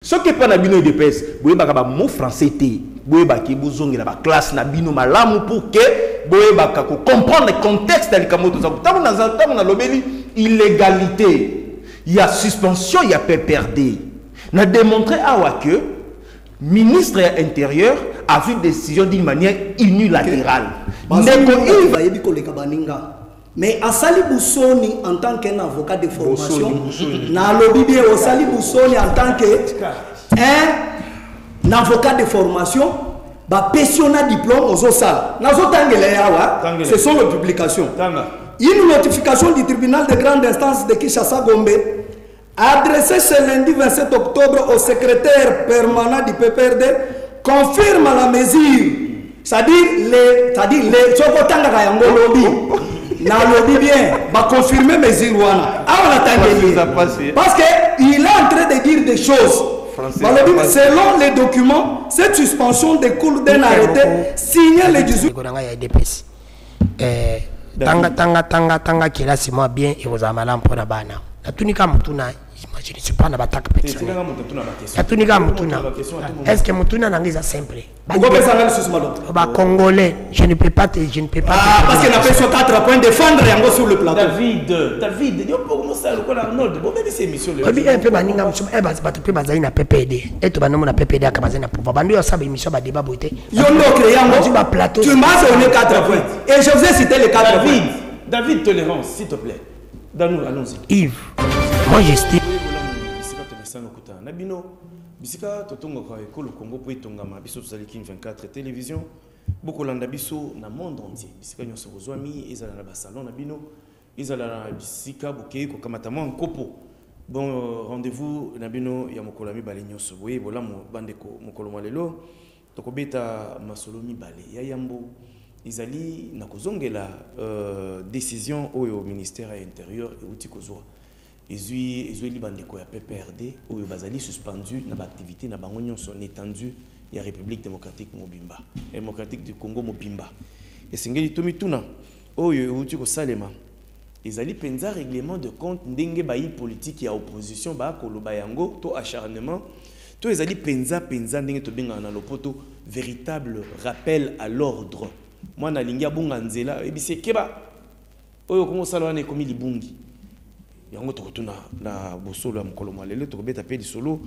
Ce qui est pas na bino de pes, boye ba mot français té, boye ba ki bozongi la ba classe na bino malamu pour que boye ba ko comprendre le contexte de likamoto za. Tant na lobeli illégalité, il y a suspension, il y a PPRD. Na démontré awa que ministre intérieur a vu décision d'une manière unilatérale. Mais Asali Boussoni en tant qu'un avocat de formation, na lobby bien Asali Boussoni en tant qu'un avocat de formation, ba pensionnat diplôme aux OSA. Ce sont les publications. Une notification du tribunal de grande instance de Kinshasa Gombe adressée ce lundi 27 octobre au secrétaire permanent du PPRD confirme la mesure. C'est-à-dire les Chokotanga Kayango lobby. Na lobby bien, va confirmer mesure wana. Parce qu'il est en train de dire des choses. Selon les documents, cette suspension découle d'un arrêté signé le 18. Tanga qui là c'est moi bien et vous avez pour la bana. La tunica mutuna, je ne suis pas dans l'attaque personnelle. La tunica mutuna. Est-ce que mutuna n'a simple? Congolais, je ne peux pas te, je ne peux pas. Ah, parce qu'il a fait son 4 points défendre Yango sur le plateau. David, il y a beaucoup ça le col Arnold. Bon, même ces émissions. Oui, un peu baninga, tu peux baser na PPD. Et tu vas nommer na PPD à Kabazen na pouvoir. Bandu ça émission ba débat beauté. Yondo plateau. Tu m'as donné 4 points. Et je vous ai cité les 4 points. David, tolérance, s'il te plaît. Donne-nous, allons-y. Yves, moi j'estime. Nabino, bisika totonga kwa ekolo Congo po itongama biso tozali King 24 télévision beaucoup landa biso na monde entier bisika nyonso bozwami ezala na ba salon na bino ezala na bisika bokei ko kamata mwa nkopo bon rendez-vous na bino ya mokolo mibale nyonso boye bolamu bandeko mokolo malelo tokobeta masolo mibale ya yambo ezali na kozongela décision au ministère intérieur et outi kozwa ezui libandeko ya PPRD oyo bazali suspendu na ba activité na bango nyonso étendu ya République démocratique Mobimba démocratique du Congo Mobimba esengeli tomituna oyo outi ko salema ezali penza règlement de compte ndenge bayi politique ya opposition ba koloba yango to acharnement to ezali penza ndenge to benga na lopoto véritable rappel à l'ordre moi na lingia bunga nzela ebise keba oyo komo salwana komi libungi yango tokotuna na bosolo ya mokolo malele tokobeta pe lisolo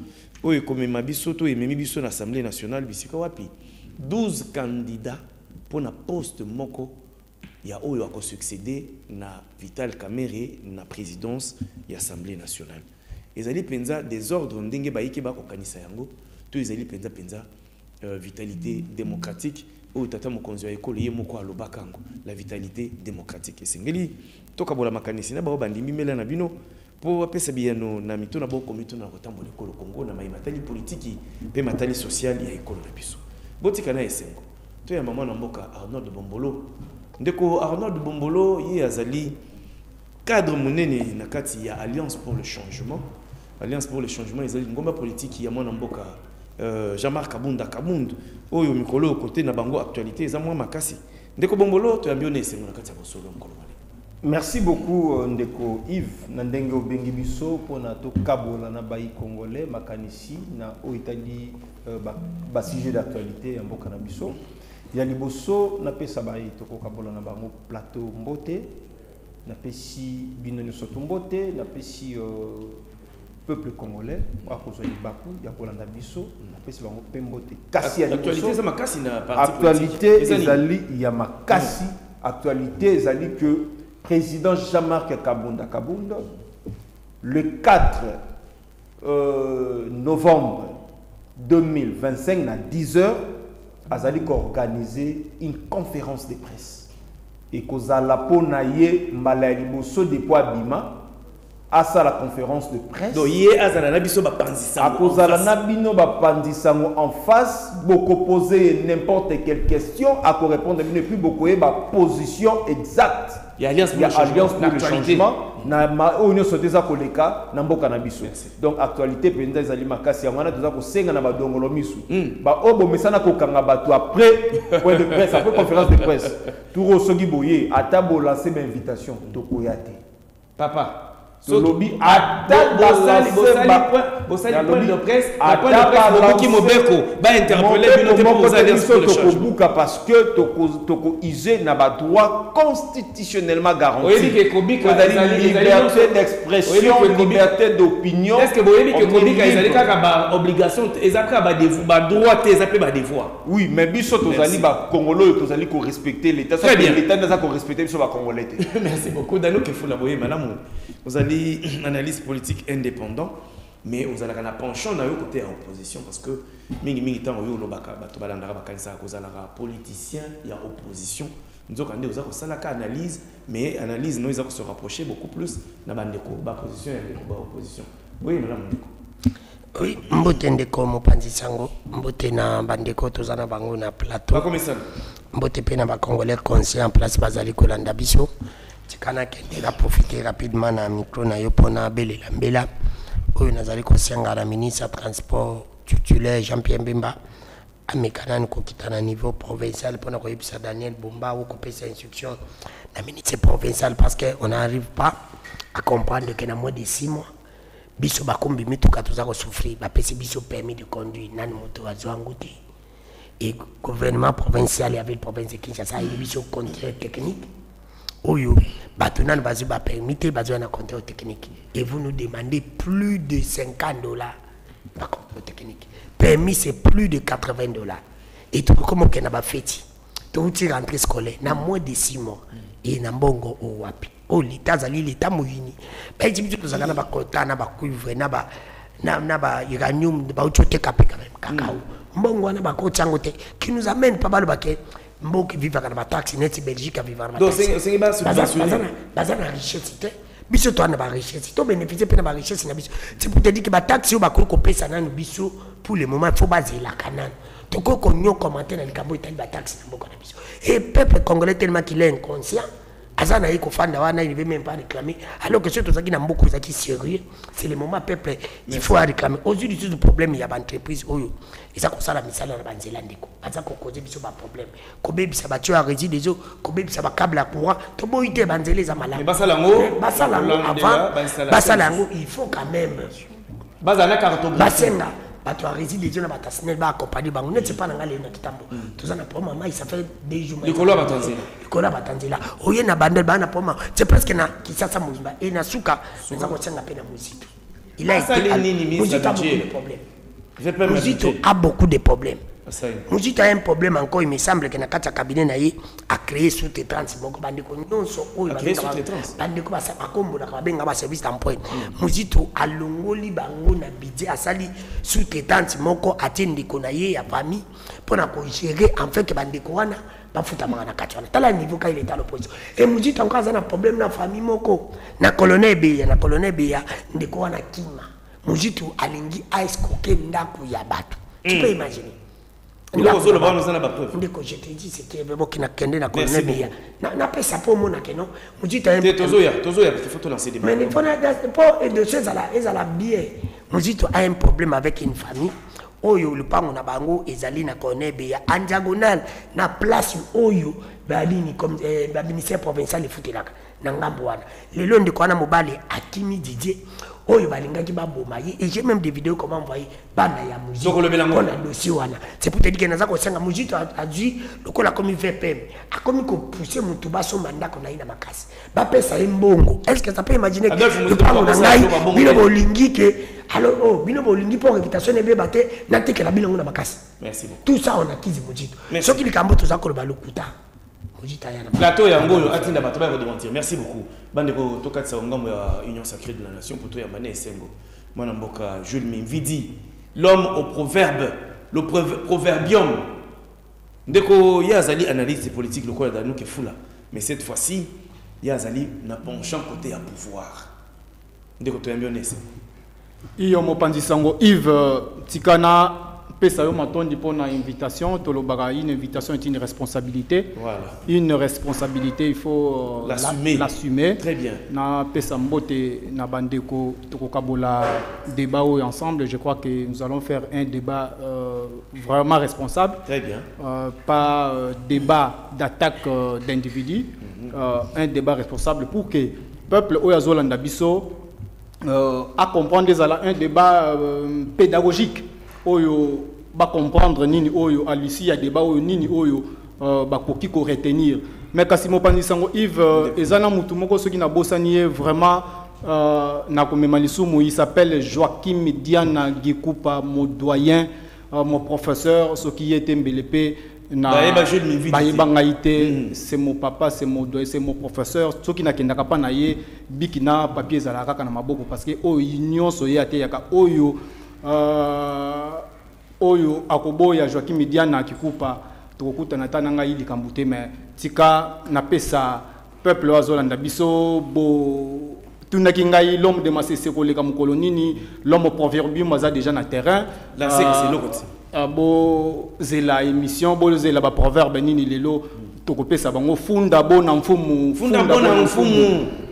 oyo komema biso to ememi biso na Assemblée nationale bisika wapi 12 candidats pour na poste moko ya oyo ako succéder na Vital Kamerhe na présidence ya Assemblée nationale ezali penza désordre ndenge bayike bako kanisa yango to ezali penza vitalité démocratique oyo tata mokonzi ya ekolo ye moko alobakango la vitalité démocratique esengeli tokabola makanisi na bao bandimi mela na bino po apesa biyano na mito na boko mito na kotambola ekolo Congo na matali politique pe matali social ya ekolo na biso botika na esengo to ya mama na mboka Arnold Bombolo ndeko Arnold Bombolo ye azali cadre monene na kati ya Alliance pour le changement ezali ngomba politique ya mwana mboka Jean-Marc Kabunda oyo mikolo côté na bango actualité za mwa makasi ndeko Bombolo to ya mbio esengo na kati ya bosolo mkolo. Merci beaucoup ndeko Yves Nandenge obengi biso pona to kabola na bayi congolais makanisi na oitali ba sujet d'actualité ya mboka na biso ya liboso na pesa bayi to kabola na bango plateau mbote na pesi bino nyonso mbote na pesi peuple congolais akozwa libaku ya kolanda biso na pesi bango pembote kasi ya actualité za makasi na parti actualité ezali ya makasi actualité ezali que président Jean-Marc Kabunda le 4 novembre 2025 à 10h azali organisé une conférence de presse et kozala pona ye mbala ya liboso depuis abima à la conférence de presse. Donc hier azala na biso ba pandisa. Akozala na bino ba pandisa en face, beaucoup poser n'importe quelle question, à répondre et puis beaucoup ba position exacte. Il y a alliance pour le changement. Na ma union soteza koleka na mboka na biso. Donc actualité penda ezali makasi ya mwana toza ko senga na ba dongolo misu. Ba obo mesana ko kanga bato après point de presse, après conférence de presse. Touro sogi boye atabo lancer une invitation to koyate. Papa lobby attaque bosali point de presse bokoki mobeko ba interpeller bino te pour aller sur le changement parce que toko isé na ba droit constitutionnellement garanti. Oui, que Kobika liberté d'expression, liberté d'opinion. Est-ce que vous voyez que Kobika ezali kaka ba obligation ezaka ba droit te ezapé ba devoir. Oui, mais biso tozali ba congolais tozali ko respecter l'état. Très bien. L'état n'a pas respecter biso ba congolais. Merci beaucoup Dano Kefula boye madame. Vous allez analyse politique indépendant, mais vous allez un penchant dans le côté à opposition parce que mingi temps où le baka bato balandara bakanisa cause la politicien il y a opposition. Nous avons dit aux ça la analyse, mais analyse nous ils ont se rapprocher beaucoup plus na bandeko ba position et ba opposition. Oui madame Ndeko. Oui, mbote ndeko mopanzi sango, mbote na bandeko tozana bango na plateau. Ba comme ça. Mbote pe na ba congolais conscient en place bazali kolanda biso. Tikana kende la profiter rapidement na micro na yo pona belela mbela oyo nazali kosenga la ministre transport titulaire Jean-Pierre Mbemba amekana ni kokitana niveau provincial pona koyebisa Daniel Bomba ou kopesa instruction na ministre provincial parce que on n'arrive pas à comprendre que na moins de 6 mois biso bakombi mituka toza ko souffrir ba pesi biso permis de conduire nani moto azwangu te et gouvernement provincial ya ville province de Kinshasa il biso contrôle technique. Oyo, batunan bazu ba permis bazu na contrôle technique et vous nous demandez plus de $50 par contrôle technique. Permis c'est plus de $80 et tout comme on a ba feti. Tout ti rentrée scolaire na moins de 6 mois et na mbongo o wapi. O l'état zali l'état moyini. Ba jibitu tozana na ba kota na ba cuivre na ba uranium ba uchote kapé quand même cacao. Mbongo na ba ko chango te qui nous amène pas balo baké mboki viva kana ba taxi net Belgique a vivre na donc c'est ba subventionné bazana richesse te biso to na ba richesse to bénéficier pe na ba richesse na biso c'est pour te dire que ba taxi ba ko pesa nanu biso pour le moment il faut baser la canane to ko konyo commenter na likambo itali ba taxi na mboko na biso et peuple congolais tellement qu'il est inconscient azana iko fanda wana il ne veut même pas réclamer alors que ceux qui na mboko zaki sérieux c'est le moment peuple il faut réclamer aujourd'hui tout le problème il y a entreprise oyo eza ko sala misala na banzela ndiko aza ko causer biso ba problème ko bebisa ba tu a résidé zo ko bebisa ba câble à courant to boité banzela eza malade basala ngo avant basala ngo il faut quand même bazana cartographie basenga bato a résidé zo na batasnel ba accompagner bango net c'est pas na ngale na kitambo tozana pour maman il ça fait 2 jours likolo batanzela likolo batanzela oye na bandel bana pour maman c'est presque na kisasa muzimba et na suka eza ko tsenga pe na muzito il a été Muzito a beaucoup de problèmes. Muzito a un problème encore, il me semble que na kati ya cabinet na ye a créé sous-traitance boko bandeko nyonso oyo bandeko basa bakombo na babenga ba service d'emploi. Muzito alongoli bango na budget asali sous-traitance moko atindi ko na ye ya famille pona ko gérer en fait que bandeko wana bafuta mangana kati wana tala niveau ka il est à l'opposition et Muzito encore a un problème na famille moko na colonel Beya ndeko wana kima Muzito alingi ice coquet ndaku ya batu. Tu peux imaginer. Ndeko je te dis c'est que bebo kina kende na colonel Beya. Na pesa po mona keno. Muzito a tozoya parce qu'il faut te lancer des mais il faut pas de choses à la bien. Muzito a un problème avec une famille. Oyo lupango na bango ezali na colonel Beya en diagonale na place oyo balini comme ministère provincial futelaka na ngambo wana. Lelo ndiko wana mobali akimi Didier oyo balingaki baboma ye et j'ai même des vidéos comment envoyer bana ya Muzito on a dossier wana c'est pour te dire que naza ko senga Muzito a dit lokola comme VPM a comme ko pousser mutu baso mandako na ina makasi ba pesa mbongo est-ce que ça peut imaginer que parle na ngai bino bolingi que alors oh bino bolingi pour réputation ebe baté na te que la bino na makasi merci beaucoup tout ça on a kizi Muzito ce qui likambo to za ko ba lokuta plateau yango atinda bato ba redementir merci beaucoup bandeko tokatsa ngambo ya union sacrée de la nation poto ya mané esengo mwana mboka Jules Mimvidi l'homme au proverbe le proverbium ndeko yazali analyse politique lokola danu ke fula mais cette fois-ci yazali na penchant côté à pouvoir ndeko to yambionese iyo mopanzi sango Yves Tikana pesa yo matondi pour une invitation tolobara une invitation est une responsabilité voilà une responsabilité il faut l'assumer très bien na pesa mbote na bandeko tokokabola débat ensemble je crois que nous allons faire un débat vraiment responsable très bien pas débat d'attaque d'individus un débat responsable pour que peuple oyazolanda biso à comprendre un débat pédagogique oyo ba comprendre nini oyo à Lucie ya débat oyo nini oyo ba koki ko retenir mais kasi mo pandisango Yves ezana mutu moko soki na bosani vraiment na komema lisumu il s'appelle Joachim Diana Gikupa mon doyen mon professeur soki était mbelepe na c'est mon papa, c'est mon doyen, c'est mon professeur. Ce qui n'a qu'un pas naïe, bikina papier zalaka kana maboko parce que o union soya te yaka oyo oyo akobo ya Joachim Diana Kikupa tokuta na tananga ili kambute mais tika na pesa peuple wazolanda biso bo tunaki ngai l'homme de masese koleka mukolonini l'homme proverbieux maza déjà na terrain là c'est l'autre bo zela émission bo zela ba proverbe nini lelo tokopesa bango funda bona mfumu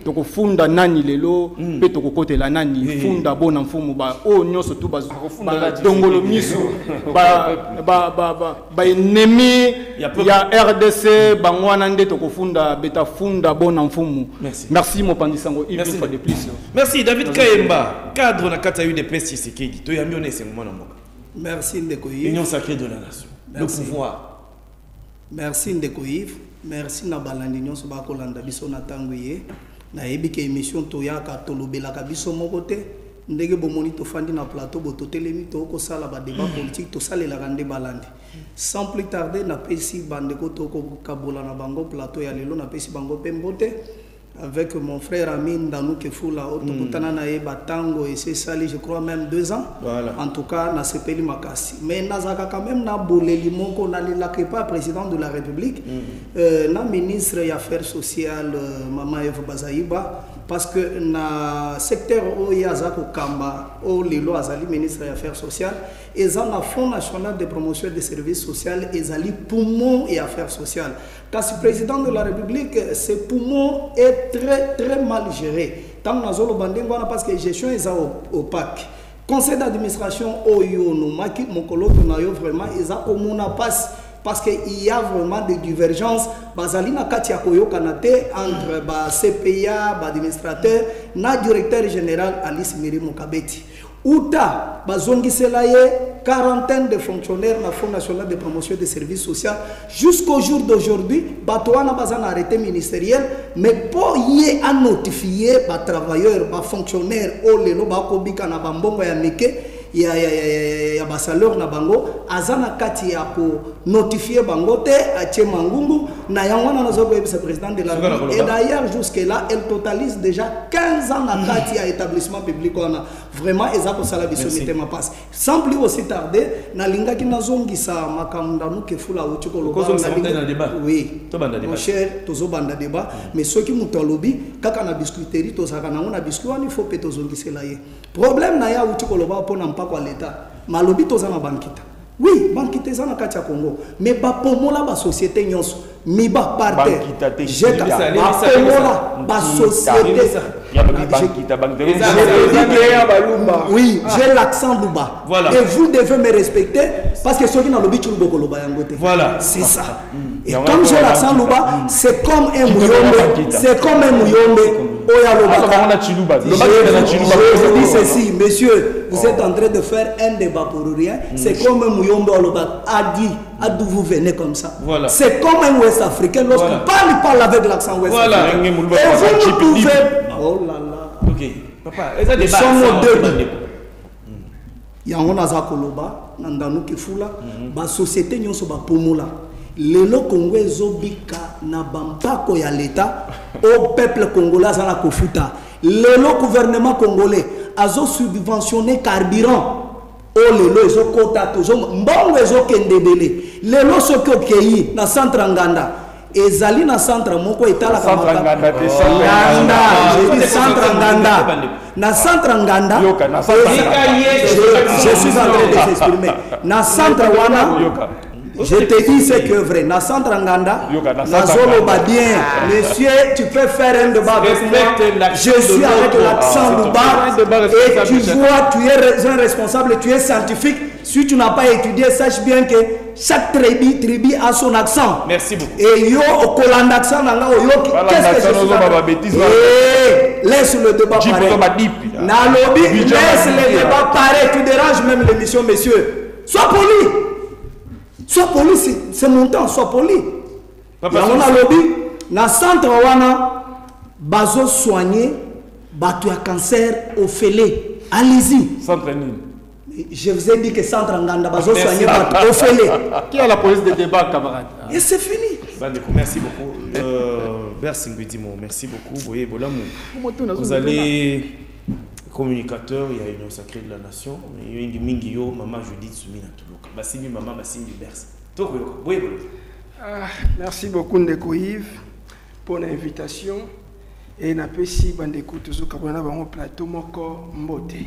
toko funda nani lelo pe tokokotela nani funda bona mfumu ba o nyoso tu ba dongolo miso ba ennemi ya RDC bangwana nde tokofunda beta funda bona mfumu. Merci mon pandisango une fois de plus. Merci David Kayemba cadre na kata UDPS Tshisekedi to yambi on ese mwana moka. Merci Ndekoyi. Union sacrée de la nation. Merci. Le pouvoir. Merci Ndekoyi. Merci na balandi nyonso ba kolanda biso na tanguye. Na yebike émission to yaka tolobela ka biso moko te. Ndenge bomoni to fandi na plateau bo to telemi to ko sala ba débat politique to salela kande balandi. Sans plus tarder na pesi bandeko to ko kabola na bango plateau ya lelo na pesi bango pembote. Avec mon frère Amin Danou Kefoula, Batango et c'est ça, je crois même 2 ans. Voilà. En tout cas, na sepeli makasi. Mais nazaka quand même na boleli moko na lilake pas président de la République, na ministre des Affaires sociales Mama Eve Bazaïba parce que na secteur o yazako kamba o lelo azali ministre des Affaires sociales et na Fonds national de promotion des services sociaux ezali poumon et affaires sociales. Car ce président de la République, ses poumons est très mal géré. Tant nazolo bandengwana parce que gestion est opaque. Conseil d'administration oyo no maki mokolo nayo vraiment eza komona passe parce qu'il y a vraiment des divergences. Bazalina katia koyo kanate entre ba CPA, ba administrateur, na directeur général Alice Miri Mokabeti. Outa bazongisela ye quarantaine de fonctionnaires na Fonds national de promotion des services sociaux jusqu'au jour d'aujourd'hui batouana bazana arrêté ministériel mais pour y a notifié ba travailleurs ba fonctionnaires o lelo ba kobika na bambongo ya mike ya basaleur na bango azana kati ya ko notifier bango te atie mangungu na yangwana na zobo vice président de la République et d'ailleurs jusque là elle totalise déjà 15 ans na kati ya établissement public on a vraiment ezako sala biso mitema passe sans plus aussi tarder na linga ki nazongisa makamunda no Kefoula otiko loba na débat oui to banda débat mon cher tozo banda débat mais ceux qui mutolobi kaka na biscuiterie to saka na ona biscuit il faut peto zongisela ye problème na ya otiko loba pona kwa l'état malobi tozana bankita oui bankita zana katia Congo mais ba pomola ba société nyonso mi ba parte jeka ba pomola ba société ya bankita oui j'ai l'accent Luba voilà. Et vous devez me respecter parce que ceux qui n'ont lobi chulubo koloba yangote voilà c'est ça et comme j'ai l'accent Luba c'est comme un mouyombe je dis ceci, monsieur, vous êtes en train de faire un débat pour rien. C'est comme un Mouyombe Oloba a dit, d'où vous venez comme ça. Voilà. C'est comme un Ouest africain, lorsqu'on parle avec l'accent Ouest africain. Et vous ne pouvez... Oh là là. Ok, papa, est-ce que nous sommes deux. Yango naza koloba, nandanu Kefoula, ba société nyonso ba pomola. Lelo Congo ezobika na bampako ya l'état au peuple congolais za la kofuta. Lelo gouvernement congolais azo subventionné carburant. O lelo ezokota tozo mbongo ezokendebele. Lelo soko kei na centre Nganda. Ezali na centre moko etala kama Nganda. Je dis centre Nganda. Na centre Nganda. Je suis en train de s'exprimer. Na centre wana Je te dis ce que vrai. Na centre Nganda, na zolo ba bien. Monsieur, tu peux faire un débat avec moi. Je suis avec l'accent Louba. Et tu vois, tu es un responsable, tu es scientifique. Si tu n'as pas étudié, sache bien que chaque tribu a son accent. Merci beaucoup. Et yo, au collant d'accent, qu'est-ce que je suis laisse le débat pareil. Nalobi, laisse le débat pareil. Tu déranges même l'émission, messieurs. Sois poli. Sois poli, c'est mon temps, sois poli. On a lobby, dans le centre, on a bazo soigné, batu à cancer au fêlé. Allez-y. Centre. Je vous ai dit que centre Nganda, bazo soigné, batu au fêlé. Qui a la police de débat, camarade? Et c'est fini. Merci beaucoup. Merci beaucoup. Vous allez communicateur, il y a une sacrée de la nation. Il y a une mingio, maman Judith Soumina Toulouka. Bassimi maman Bassimi Berse. Merci beaucoup Ndeko Yves pour l'invitation et na pesi bandeko toujours kabona ba plateau moko mbote.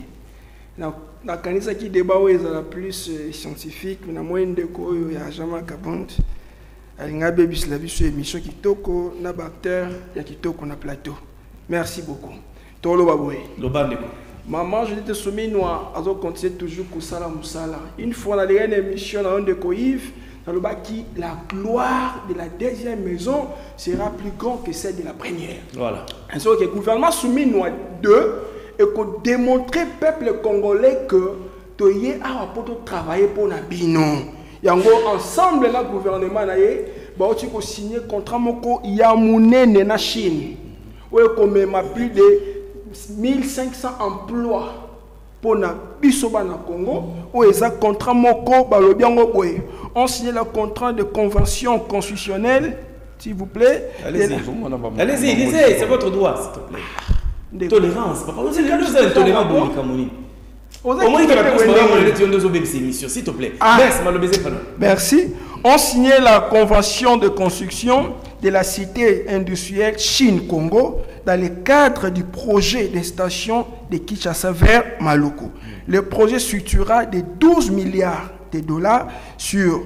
Na kanisa ki débat la plus scientifique na moyen Ndeko ya Jama Kabond. Alinga bebis la biso émission kitoko na bacteur ya kitoko na plateau. Merci beaucoup. Tolo baboy. Lobandeko. Maman, je te soumets noir, azo continue toujours Kusala Moussala. Une fois dans les émission dans de Koïf, dans le bas qui la gloire de la deuxième maison sera plus grande que celle de la première. Voilà. Ainsi que le gouvernement soumis noir 2 et qu'on démontrer peuple congolais que tu y a pour travailler pour la bino. Yango ensemble le gouvernement na ye, ba oti ko signer contrat moko ya munene na Chine. Ouais comme ma plus de 1500 emplois pour na bisoba na Congo où ils ont contrat moko balobiango boy. On signé le contrat de convention constitutionnelle, s'il vous plaît. Allez-y, lisez, c'est votre droit, s'il te plaît. Tolérance, papa, vous êtes intolérant pour les Camerounais. Au moins, il y a s'il te plaît. Merci. On signé la convention de construction de la cité industrielle Chine-Congo dans le cadre du projet des stations de Kinshasa vers Maloko. Le projet structurera de 12 milliards de dollars sur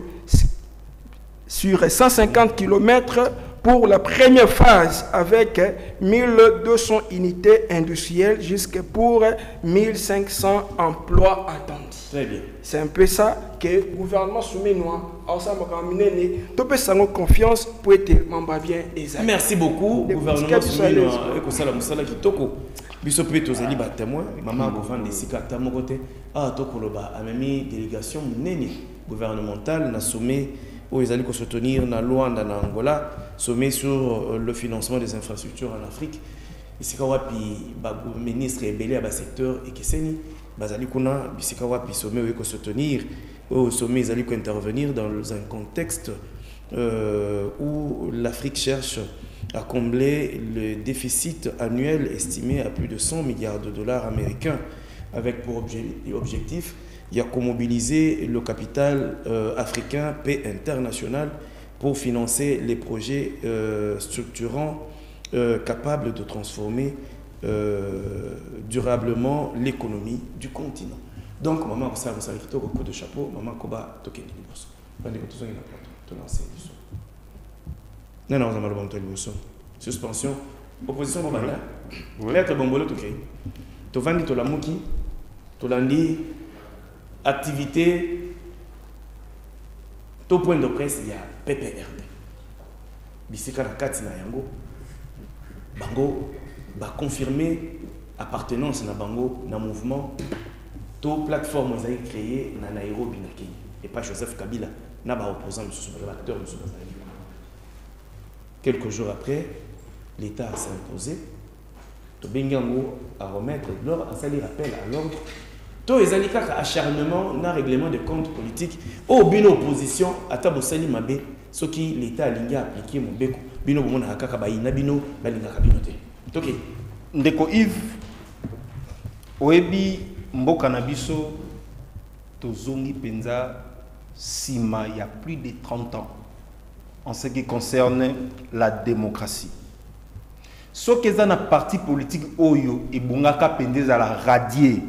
150 km pour la première phase avec 1200 unités industrielles jusqu'à pour 1500 emplois attendus. Très bien. C'est un peu ça que le gouvernement soumet noir. Confiance pour être membre bien exact. Merci beaucoup. Le gouvernement soumet noir. Ekosala musala kitoko. Biso pe tozali ba témoin. Maman bovande sika tamo côté. Ah tokoloba amemi délégation nene gouvernementale na sommet où ils allaient soutenir na Luanda na Angola, sommet sur le financement des infrastructures en Afrique. Bisika wapi ba ministre ebele à ba secteur et keseni bazali kuna bisika wapi sommet où soutenir au sommet ils allaient intervenir dans un contexte où l'Afrique cherche à combler le déficit annuel estimé à plus de 100 milliards de dollars américains avec pour objectif il y a qu'à mobiliser le capital africain, paix international, pour financer les projets structurants capables de transformer durablement l'économie du continent. Donc, maman, ça vous savez un coup de chapeau, maman, Koba, token de l'immobilier. Pendant que tout ça, il a pas lancé non, non, on a le bon temps de suspension. Opposition, bon, là. Lettre bombolo, tu crées. Tu vends de la mouki, tu l'as dit. Activité, tout point de presse, il y a PPRD. Bisika na kati na yango, bango va confirmer appartenance na bango na mouvement. Toute plateforme ils ont créé na Nairobi na Kenya et pas Joseph Kabila na ba opposant monsieur acteur monsieur. Quelques jours après, l'État s'est imposé. To bengango à remettre l'ordre, à salir appel à l'ordre. To ezali kaka acharnement na règlement de compte politique au bino opposition ata bosali mabe soki l'état alingi appliquer mobeko bino bomona kaka bayina bino balinga kabino te toke Ndeko Yves oyebi mboka na biso tozongi penza sima il y a plus de 30 ans en ce qui concerne la démocratie. Soki eza na parti politique oyo ebongaka pendeza la radier.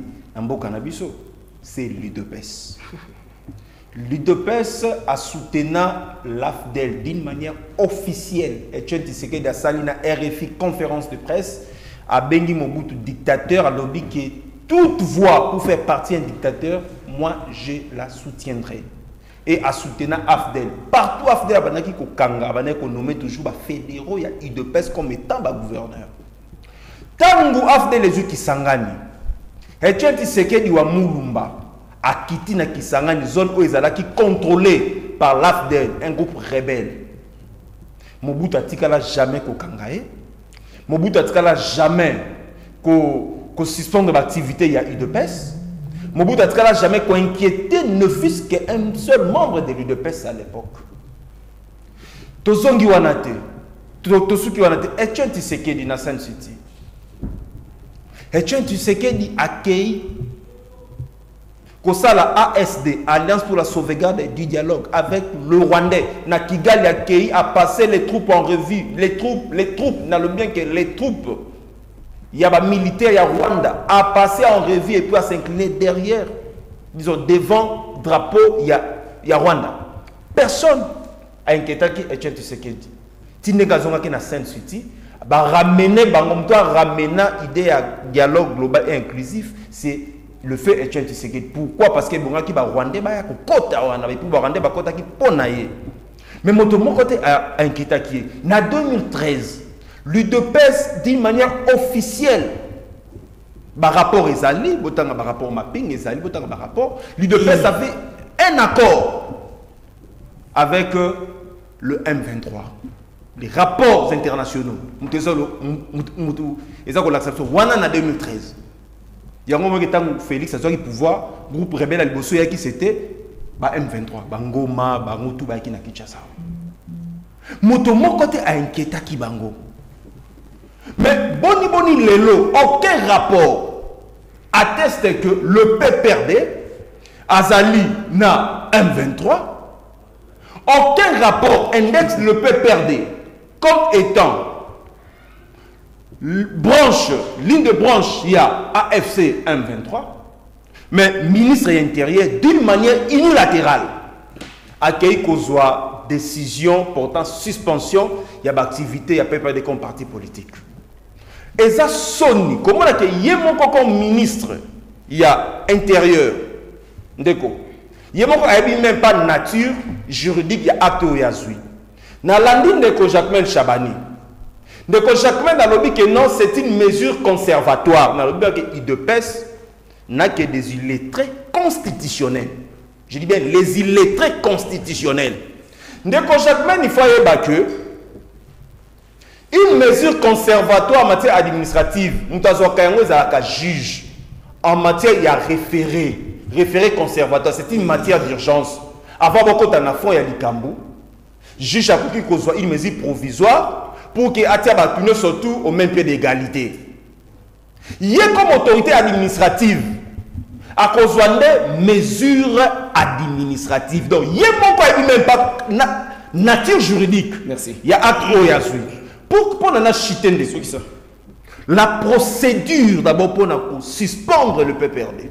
C'est l'UDPS. l'UDPS a soutenu l'AFDEL d'une manière officielle. Et tu sais que Salina RFI conférence de presse a Bengi Mobutu dictateur a lobby que toute voix pour faire partie d'un dictateur, moi je la soutiendrai. Et a soutenu AFDEL. Partout AFDEL a banaki ko kanga, banaki ko nommé toujours ba fédéraux, il y a UDPS comme étant ba gouverneur. Tangu AFDEL les qui sangani. Et tu sais que di wa Mulumba a quitté na Kisangani, zone où ils qui contrôlée par l'AFDEL, un groupe rebelle. Mobutu atikala jamais ko kangae. Mobutu atikala jamais ko suspendre l'activité il y a UDPS. Mobutu atikala jamais ko inquiéter ne fût-ce qu'un seul membre de l'UDPS à l'époque. Tozongi wanate, tosuki wanate, Etienne Tshisekedi na Sun City. Etienne Tshisekedi accueille la ASD, Alliance pour la sauvegarde du dialogue avec le Rwandais. Na Kigali accueilli a passé les troupes en revue. Les troupes, n'a le bien que les troupes, il y a des militaires, il y a Rwanda, a passé en revue et puis à s'incliner derrière, disons devant drapeau, il y a Rwanda. Personne a inquiété qui est Etienne Tshisekedi. Tinegazonga qui na Sun City, ramener l'idée de dialogue global et inclusif, c'est le fait Etienne Tshisekedi. Pourquoi? Parce que les qui Rwandais ba ko kota wana et puis Rwandais ba kota ki ponaye. Mais mon côté a inquiété qui na 2013 l'UDPS d'une manière officielle par rapport Ezali, botanga par rapport mapping Ezali, botanga par rapport l'UDPS avait un accord avec le M23. Les rapports internationaux. Ils ont l'acceptation. Wana en 2013. Il y a un moment où Félix a eu le pouvoir, le groupe rebelle Albosso qui c'était M23, Bangoma, Bangotu, qui na Kinshasa. Moto mon côté a inquiété qui Bango. Mais boni lelo, aucun rapport atteste que le PPRD, Azali na M23, aucun rapport indexe le PPRD comme étant ligne de branche, il y a AFC M23, mais ministre de l'Intérieur, d'une manière unilatérale, accueille qu'au soit décision portant suspension, il y a d'activité, il y a PPRD comme parti politique. Et ça sonne, comment il y a comme ministre, il y a intérieur, ndeko. Il y a même pas de nature juridique, il y a acte ou yazui. Dans l'andine de Jacquemin Chabani, de Jacquemin a lobby que non, c'est une mesure conservatoire. Dans le but que l'UDPS n'a que des illettrés constitutionnels. Je dis bien les illettrés constitutionnels. De Jacquemin, il faut que une mesure conservatoire en matière administrative, nous avons un juge en matière il y a référé conservatoire, c'est une matière d'urgence. Avant beaucoup d'en affaires, il y a du Cambou. Juge a pour qu'il soit une mesure provisoire pour qu'il attire surtout au même pied d'égalité. Il y a comme autorité administrative à cause des mesures administratives. Donc, il y a même pas nature juridique. Merci. Il y a acte ou il y a pour nous chiter des trucs. La procédure d'abord pour suspendre le PPRD.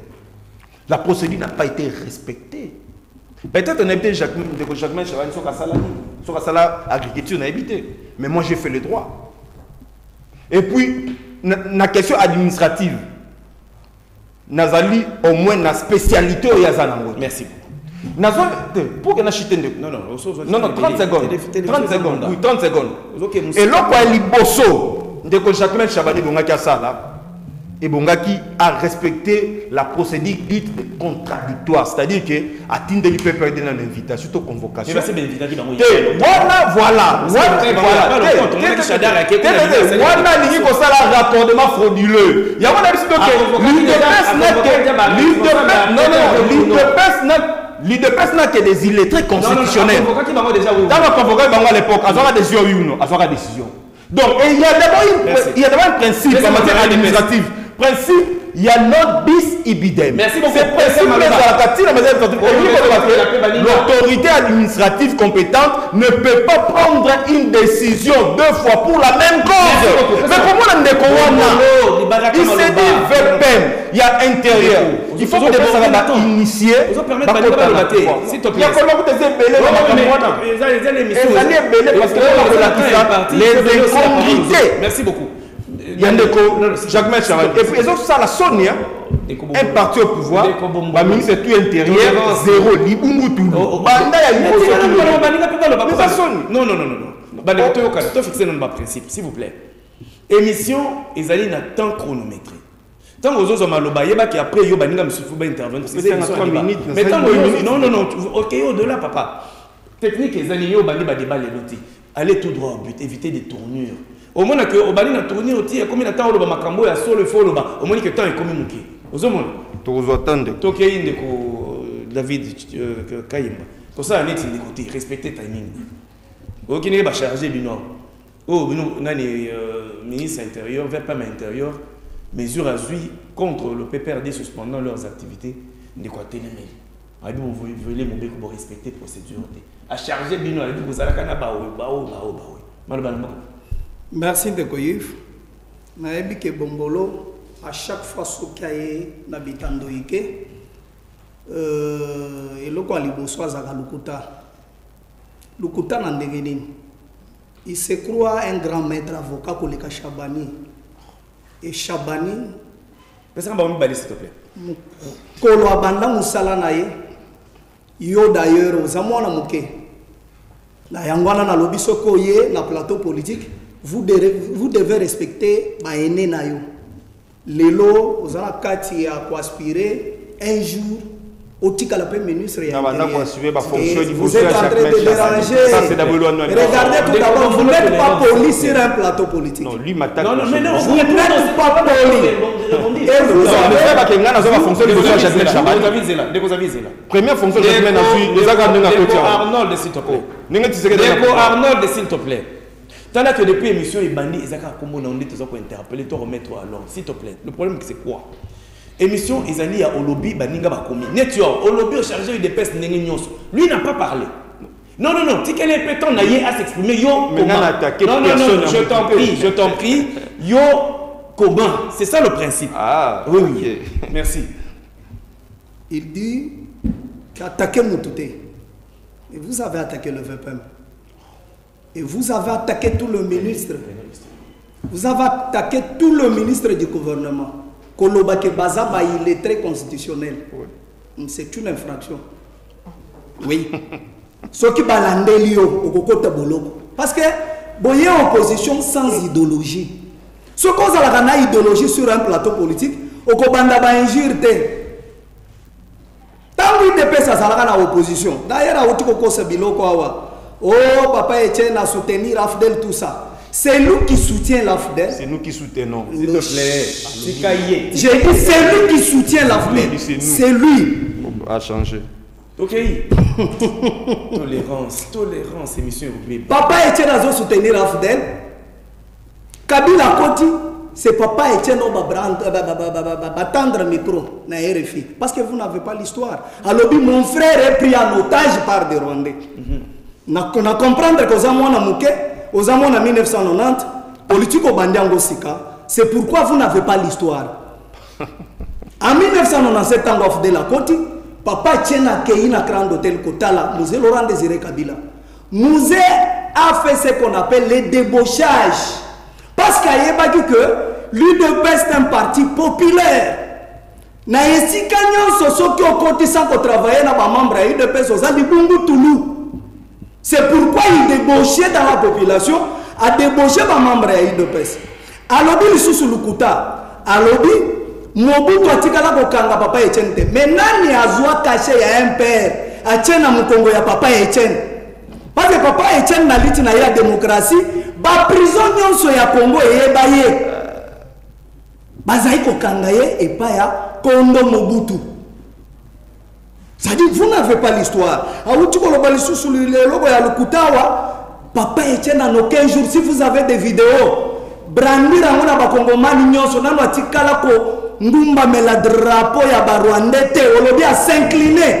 La procédure n'a pas été respectée. Peut-être on a habité Jacquemin Chabani sur la agriculture, on a habité. Mais moi j'ai fait le droit. Et puis, la question administrative, Nazali au moins la spécialité au Yazanango. Merci. Pour que nous non, 30 secondes. 30 secondes. Oui, 30 secondes. Et là, quand il bosso, de Jacquemin Chabani et Bongaki a respecté la procédure dite contradictoire, c'est-à-dire que à Tindeli peut perdre une invitation de convocation. Voilà. Raccordement frauduleux. Il y a l'UDPS n'a que des illettrés constitutionnels. Dans la convocation à l'époque, il y a des décisions. Donc, il y a d'abord un principe en matière administrative. Principe il y a notre bis ibidem. Merci beaucoup. C'est précis, l'autorité administrative compétente ne peut pas prendre une décision 2 fois pour la même cause. Mais comment on a il s'est dit VPN, il y a intérieur. Il faut que les initiés. Vous permettre de s'il te plaît. Les incongruités. Merci beaucoup. Il y a Jacques Chaval. Et puis, ils ont ça, la Sonia, un parti au pouvoir, le ministre tout intérieur, 0, Libungu tout. Non. Tu fixer notre principe, s'il vous plaît. Émission, ils allaient dans temps chronométré. Tant que vous avez maloba, qui après yo baninga msufuba intervenir. C'est 3 minutes. Mais tant non, ok, au-delà, papa. Technique, ils allaient yo bani débat les lotis. Allez tout droit au but, éviter des tournures. Au moins que au bani na tournure oti, comme il attend le makambo ya solo folo ba. Au moins que temps est comme muki. Aux hommes. Tu vous attendez. Toke inde ko David Kayimba. Comme ça, on est de côté, respecter timing. Ok, n'est pas chargé bino. Oh, bino nani ministre intérieur, VPM intérieur. Mesure à suivre contre le PPRD suspendant leurs activités de quoi télémé. Vous voulez mon respecter la procédure. À charger bino, vous allez merci de Koyif. Naebi ke Bombolo, à chaque fois que vous avez Bitandoïke, et le quoi libosois à Lukuta. Lukuta Nandegedin. Il se croit un grand maître avocat pour les Chabani. Et Chabani, s'il te plaît. Kolo abanda musala naye. Yo d'ailleurs aux amona muke. Na yangwana na lobi soko ye na plateau politique, vous devez respecter ma aîné na yo. Lelo aux ana kati à aspirer un jour au tika la premier ministre. Vous êtes en train de déranger. Regardez tout d'abord, vous n'êtes pas poli sur un plateau politique. Non, lui m'attaque. Non, vous n'êtes pas poli. Et vous première fonction de Arnold, s'il te plaît. Arnold, s'il te plaît. Tandis que depuis l'émission, il bandit, ils ont interpellé, te remettre à l'ordre, s'il te plaît. Le problème, c'est quoi? Émission, ils allaient à Olobi, Baninga Bakomi. Netio, Olobi a chargé de peste Nenginos. Lui n'a pas parlé. Non, tu qu'elle est pétant, naïe à s'exprimer. Yo, comment? Non, je t'en prie. Yo, comment? C'est ça le principe. Ah, oui. Okay. Merci. Il dit qu'attaquer Moutouté. Et vous avez attaqué le VPM. Et vous avez attaqué tout le ministre. Vous avez attaqué tout le ministre du gouvernement. Kolobake Bazaba, il est très constitutionnel. C'est une infraction. Oui. Ce qui balande l'io au côté boloko. Parce que boye opposition sans idéologie. Ce qu'on a la idéologie sur un plateau politique, au Kobanda ba injure te. Tant que des personnes à la opposition. D'ailleurs, à Otiko Sebiloko awa. Oh, papa Etienne a soutenu l'AFDEL, tout ça. C'est nous qui soutient l'AFDEL. C'est nous qui soutenons. S'il te plaît. J'ai dit c'est lui qui soutient l'AFDEL. C'est lui. A changé. Ok. Tolérance, émission européenne. Papa Etienne a soutenu l'AFDEL. Kabila Koti, c'est papa Etienne va tendre micro na RFI. Parce que vous n'avez pas l'histoire. Alors, mon frère est pris en otage par des Rwandais. On a comprendre que aux amours en 1990, politique au Bandiango Sika, c'est pourquoi vous n'avez pas l'histoire. En 1997, en de la côte, papa Tchena Keï na grand hôtel Kotala, Musée Laurent Désiré Kabila. Musée a fait ce qu'on appelle les débauchages. Parce qu'il y a que l'UDPS est un parti populaire. Na yesika nyonso soki okotisa ko travailler na ba membre ya UDPS ozali bungu tulu. C'est pourquoi il débauchait dans la population, a débauché ma membre à UDPS. Alobi lisusu lukuta, alobi Mobutu atikala kokanga papa Etienne. Mais nani azwa caché ya un père, Etienne na mukongo ya papa Etienne. Parce que papa Etienne na liti na ya démocratie, ba prison nyonso ya Congo eyeba ye. Bazai kokanga ye et pas ya Kondo Mobutu. Ça dit, vous n'avez pas l'histoire. Papa Etienne en aucun jour, si vous avez des vidéos, brandir à mon abakongomani nyonso, nano atikala ko Ndumba mela drapeau ya Barwandais te olobi à s'incliner.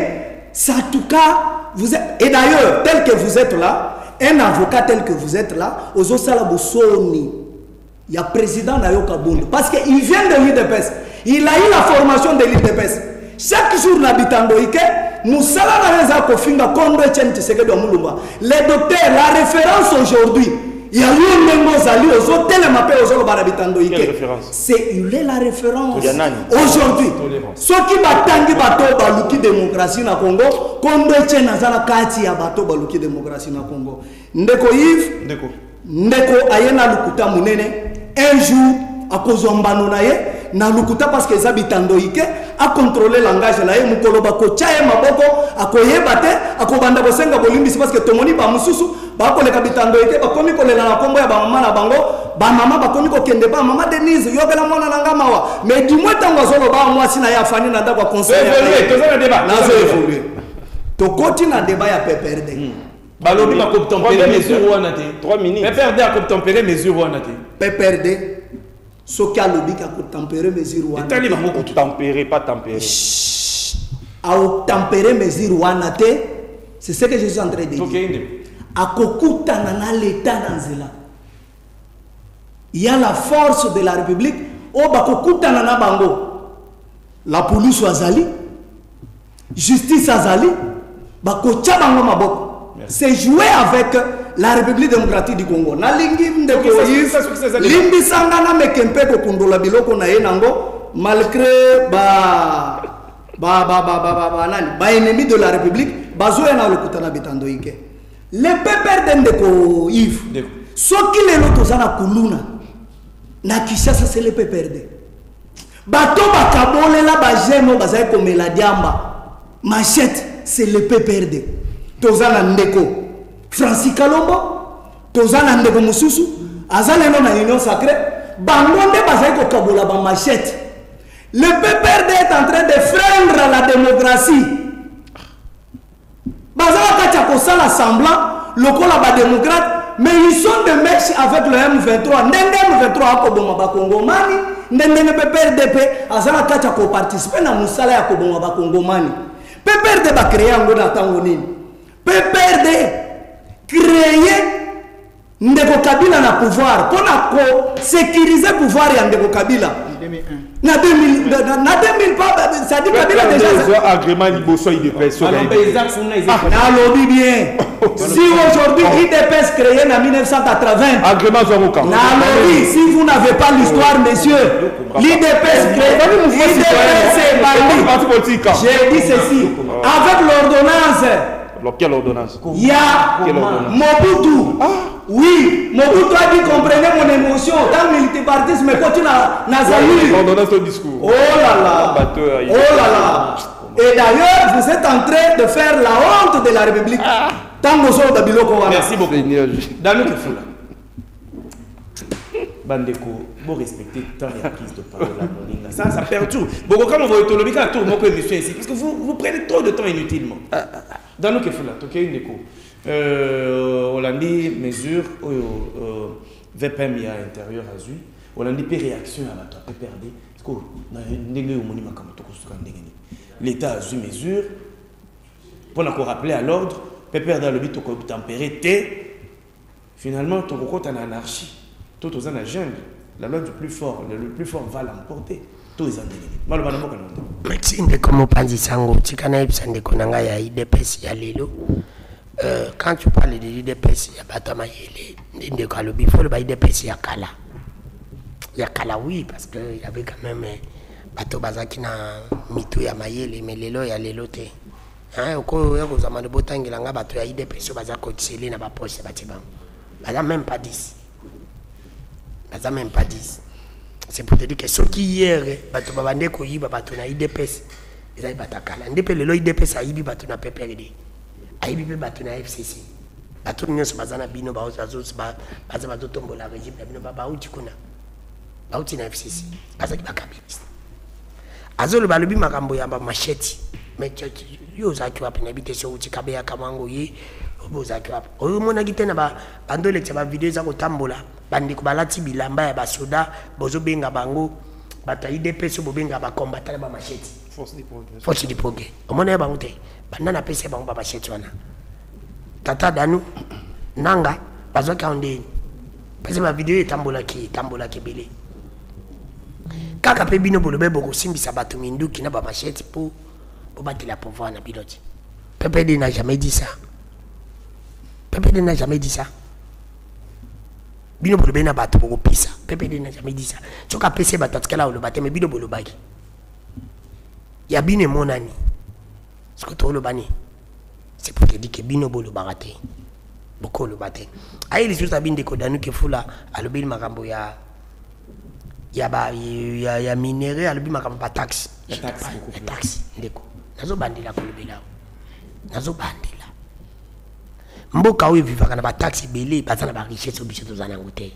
Ça en tout cas vous êtes, et d'ailleurs tel que vous êtes là, un avocat tel que vous êtes là, Ozo Salabosoni, il y a président Nayo Kabound parce qu'il vient de l'UDPS. Il a eu la formation de l'UDPS. Chaque jour n'habitant Doike, Moussala Nareza Kofinga Kondo Etienne Tshisekedi Omulumba. Les docteurs, la référence aujourd'hui, il y a eu un mémo Zali aux hôtels et mappé aux autres habitant Doike. Quelle référence? C'est il est la référence aujourd'hui. Ce qui batangi bato baluki démocratie na Congo, Kondo Etienne Nazala Kati ya bato baluki démocratie na Congo. Ndeko Yves, Ndeko Ayena Lukuta Munene, un jour à Kozombano naye na lukuta parce que les habitants d'Oike a contrôlé le langage là et mukolo bako chaye maboko akoyeba te akobanda bosenga bolimbi parce que tomoni ba mususu ba ko les habitants d'Oike ba komi ko le na kombo ya ba mama na bango ba mama ba komi ko kende ba mama Denise yobela mona nanga mawa mais du moins tango zolo ba mwasi na ya fani na ndako conseil évoluer toza na débat na évoluer to continue na débat ya PPRD balobi ma coupe tempérer mesure wana te 3 minutes PPRD a coupe tempérer mesure wana te PPRD ce qui a lobby qui a tempéré mesure wana. Etali bango ko tempérer pas tempérer. A tempérer mesure wana te, c'est ce que je suis en train de dire. A kokuta na l'état dans cela. Il y a la force de la République au bakokuta na bango. La police azali, justice azali, bakocha bango maboko. C'est jouer avec la République démocratique du Congo. Na lingi ndeko limbi sangana mekempe ko kundola biloko na ye nango malgré ba ennemi de la République bazoya na lokutana bitando ike. Le PPRD ndeko Yves. Soki lelo tozana kuluna na Kinshasa c'est le PPRD. Bato bakabolela ba jemo bazai komela diamba. Machette c'est le PPRD. Tozana ndeko Francis Kalombo, Tozana ndeko mususu, azaleno na union sacrée, bangonde bazai ko kabola ba machette. Le PPRD est en train de freindre la démocratie. Bazala kacha ko sala semblant, lokola ba démocrate, mais ils sont de mèche avec le M23. Ndenge M23 akoboma ba Kongomani, ndenge PPRD azala kacha ko participer na musala ya koboma ba Kongomani. PPRD ba créer ngo na tango nini? PPRD créer Ndeko Kabila na pouvoir pour sécuriser pouvoir ya Ndeko Kabila na 2000 pas ça dit Kabila déjà agrément liboso IDPS na lobby bien si aujourd'hui IDPS créé en 1980 agrément Zoroka na lobby si vous n'avez pas l'histoire messieurs l'IDPS créé j'ai dit ceci avec l'ordonnance. Quelle ordonnance? Il y a Mobutu. Oui, Mobutu a dit comprenez mon émotion. Dans le multipartisme, mais quand tu n'as jamais. L'ordonnance de discours. Oh là là. Oh là là. Et d'ailleurs, vous êtes en train de faire la honte de la République. Merci beaucoup. Dans le Kefula. Bandeko, vous respectez tant la prise de parole. Ça perturbe. Bon, comme on va être lobby, tout mon émission ici, parce que vous prenez trop de temps inutilement. Dans le Kefula, tu as une déco. On a dit mesure VPM à l'intérieur à Zui. On a dit réaction à la PPRD. L'État a eu mesure pour nous rappeler à l'ordre. PPRD a le but de tempérer. Finalement, tu as une anarchie. Tout aux la jungle, la loi du plus fort, le plus fort va l'emporter. Tous les années. Merci comme Panzi Sango, Tikana Ipsande Konanga ya IDPS ya Lelo. Quand tu parles de l'IDPS, il y a Batama Yele, de Kalobi, il faut le IDPS ya Kala. Il y a Kala, oui, parce qu'il y avait quand même Bato Bazaki na Mito ya Mayele, mais Lelo ya Lelo te. Au cours de Zaman de Botangi, Langa Bato ya IDPS, Bazako Tsele na Bapoche, Batibam. Bazam même pas 10. Bazam même pas 10. C'est pour te dire que ce qui hier, Bato Babande Koyiba, Bato na IDPS, ils ont Batakala. Ndepé le IDPS a Ibi Bato na PPRD. Aibi Bato na FCC. Bato Nyon Bazana Bino, Bazos, Bazabato Tombo la régime, Bino Babauti Kuna. Bauti na FCC. Bazaki Bakabis. Azolo Balobi Makambo Yamba Macheti. Mais yo zaki wapi na bite so utikabe ya kamango ye obo zaki wapi oyo mona kitena ba bando lecture ba video za kotambola bandi ko balati bilamba ya basoda bozo benga bango bata IDPS bobenga ba combattre ba machete Force du progrès. force du progrès omona ba ngote banana pese ba machete wana tata danu nanga bazoka onde pese ba video etambola ki bele kaka pe bino bolobe boko simbisa bato minduki na ba machete pour battre la pouvoir na pilote. PPD n'a jamais dit ça. PPD n'a jamais dit ça. Bino bolobe na bato boko pisa. PPD n'a jamais dit ça. Soka pese bato atkala olo bate me bino bolobaki. Ya bine monani. Ce que tu bani. C'est pour te dire que bino bolobagate. Boko lo bate. Ayi les autres binde ko danu ke fula alobil makambo ya minéraux alobi makambo ba taxe. La taxe ndeko. Nazo bandila kolobela. Nazo bandila. Mboka oyo vivaka na ba taxe belé bazana ba richesse biso tozana ngote.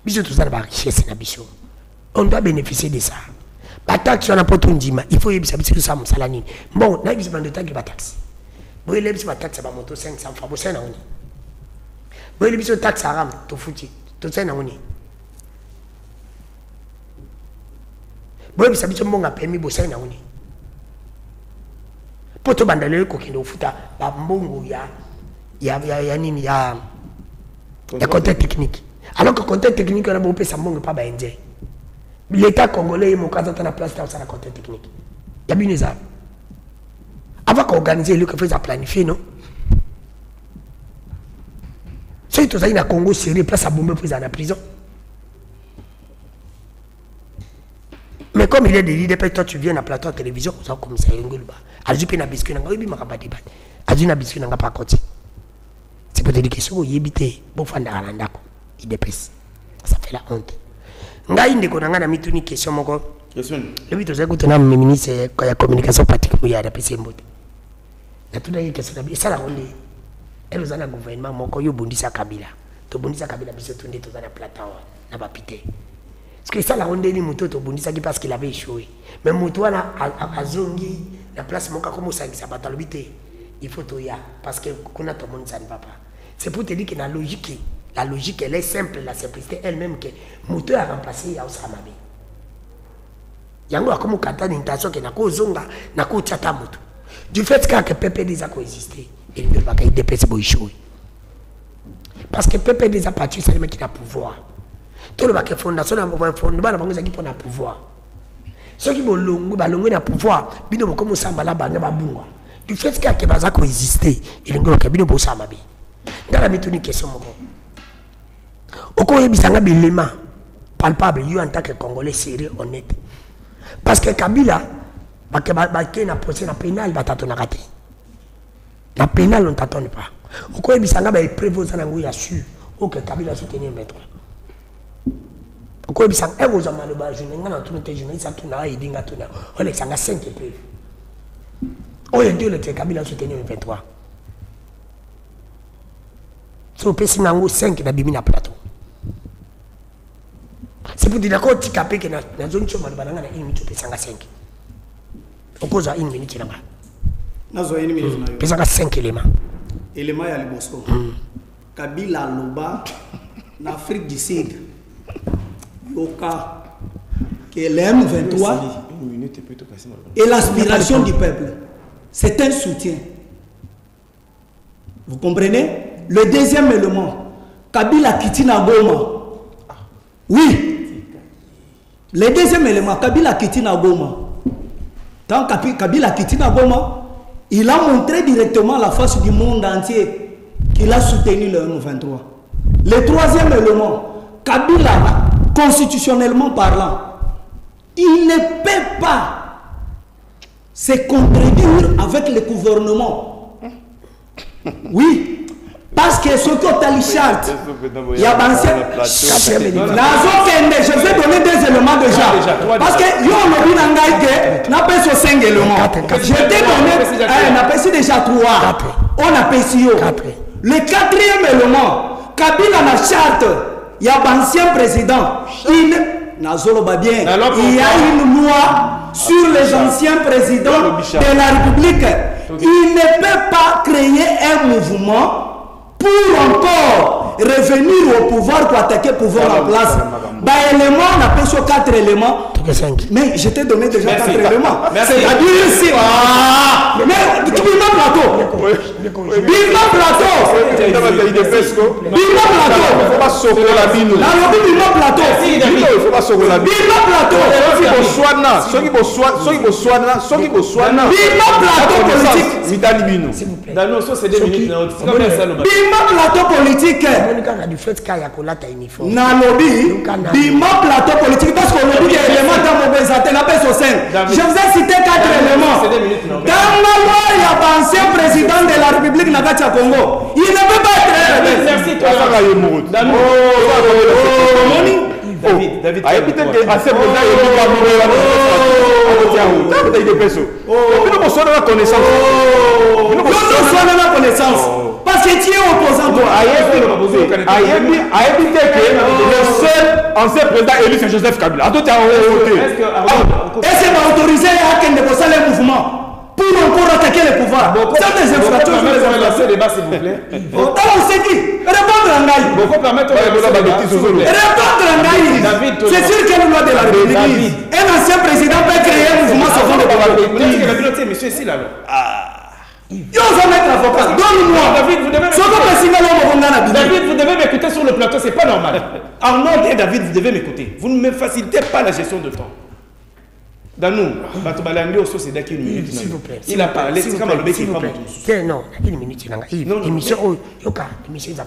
Biso tozana ba richesse na biso. On doit bénéficier de ça. Ba taxe on a pas tout ndima, il faut yebisa biso ça musala nini. Bon, na yebisa bando taxe ba taxe. Bo yebisa ba taxe ba moto 500 francs bo sena oni. Bo yebisa taxe haram to futi, to sena oni. Bo yebisa biso mbonga permis bo sena oni. Poto bandalele ko kendo futa ba mbongo ya nini ya côté technique. Alors que côté technique on a beau pesa mbongo pas ba indien. L'État congolais est mon cas dans la place dans la côté technique. Il y a bien des armes. Avant qu'organiser le que fait à planifier non. C'est tout ça il a Congo serré place à bomber prise à la prison. Mais comme il est de l'IDP, toi tu viens à plateau de télévision, ça comme ça Ngolba. Ajupe na biscuit nanga obi makaba débat. Aju na biscuit nanga pas côté. C'est pour te dire que so yebité bo fanda alanda ko IDP. Ça fait la honte. Ngai ndeko nanga na mituni question moko. Question. Le bito za kutana mu ministre ya communication politique mu ya da PC mbote. Na tuna yi question na sala onde. Elo zana gouvernement moko yo bundisa Kabila. To bundisa Kabila biso tunde to zana plateau na ba pité. Parce que ça la ronde ni moto to bundisa parce qu'il avait échoué. Mais moto wana azongi la place moka comme ça ça batalo bité. Il faut to ya parce que kuna to monde ça ne va pas. C'est pour te dire que la logique elle est simple, la simplicité elle-même que moto a remplacé ya Osamabe. Yango comme kata d'intention que na ko zonga na ko tchata moto. Du fait que PPD a coexisté, il ne va pas IDPS bo échoué. Parce que PPD a parti c'est le mec qui a pouvoir. Tout le bac fondation na fondement na bango za ki pona pouvoir. Ceux qui bolongo balongo na pouvoir, bino mo comme samba la banga babungwa. Du fait que baza coexister, il ngo ka bino bo Osamabe. Ngala mituni question moko. Oko yebisanga bilema palpable yo en tant que Congolais sérieux honnête. Parce que Kabila bake na procès na pénal batatona raté. La pénal on t'attend pas. Oko yebisanga ba prévost na ngo ya sûr OK Kabila soutenir maître. Oko yebisanga ego za maloba journée ngana tout te journée ça tuna idinga tuna. Ole sanga 5 peu. Oye Dieu le Kabila soutenir 23. So pesi nango 5 na bimi na plateau. C'est pour dire que tu capes que na zone choma bananga na 1 minute pesanga 5. Opoza 1 minute nanga. Na zo 1 minute na yo. Pesanga 5 éléments. Éléments ya liboso. Kabila loba na Afrique du Sud. Yoka que l'M23 et l'aspiration du peuple. C'est un soutien. Vous comprenez? Le deuxième élément, Kabila Kitina Goma. Oui. Le deuxième élément, Kabila Kitina Goma. Tant Kabila Kitina Goma, il a montré directement la face du monde entier qu'il a soutenu le M23. Le troisième élément, Kabila, constitutionnellement parlant, il ne peut pas se contredire avec le gouvernement. Oui. Parce que ce que tu as charte, il y a je vais donner des éléments déjà. Parce que yo le n'a pas 5 éléments. Je t'ai donné, on a passé déjà 3. On a passé yo. Le quatrième élément, Kabila la charte, il y a ancien président. Il y a une loi sur les anciens présidents de la République. Il ne peut pas créer un mouvement pour encore revenir au pouvoir pour attaquer le pouvoir en place. Bah, élément, on appelle sur 4 éléments. Mais je t'ai donné déjà 4 éléments. C'est-à-dire ici. Mais tu veux pas plateau. Bima plateau. Bima plateau. Il faut pas sauver la bino. Bima plateau. Il faut pas sauver la bino. Bima plateau. Bima plateau politique. Dano, ça c'est 2 minutes. Bima plateau politique. Nalobi. Bima plateau politique. Parce qu'on a dit qu'il y a des éléments dans mon présenté. Je vous ai cité 4 éléments. Dans la loi, il y a ancien président de la République Nagacha Congo. Il ne peut pas être. Merci toi. David. Parce que tu es opposant. Le seul ancien président élu, c'est Joseph Kabila. Et c'est autorisé à qu'il ne possède les mouvements pour encore attaquer le pouvoir. C'est des infractions sur les infractions. Débat, s'il vous plaît. Alors, c'est qui? Répondre à Ngaï. Répondre à Ngaï. C'est sûr qu'il y a une loi de la République. Un ancien président peut créer un mouvement sans fond de pouvoir. Monsieur ici là. Yo, on va mettre avocat. Donne-moi. David, vous devez m'écouter sur le plateau, c'est pas normal. Arnaud et David, vous devez m'écouter. Vous ne me facilitez pas la gestion de temps. Danou, c'est d'accord une minute. S'il vous plaît. Il a parlé, c'est comme le mec qui parle. Non, une minute. Émission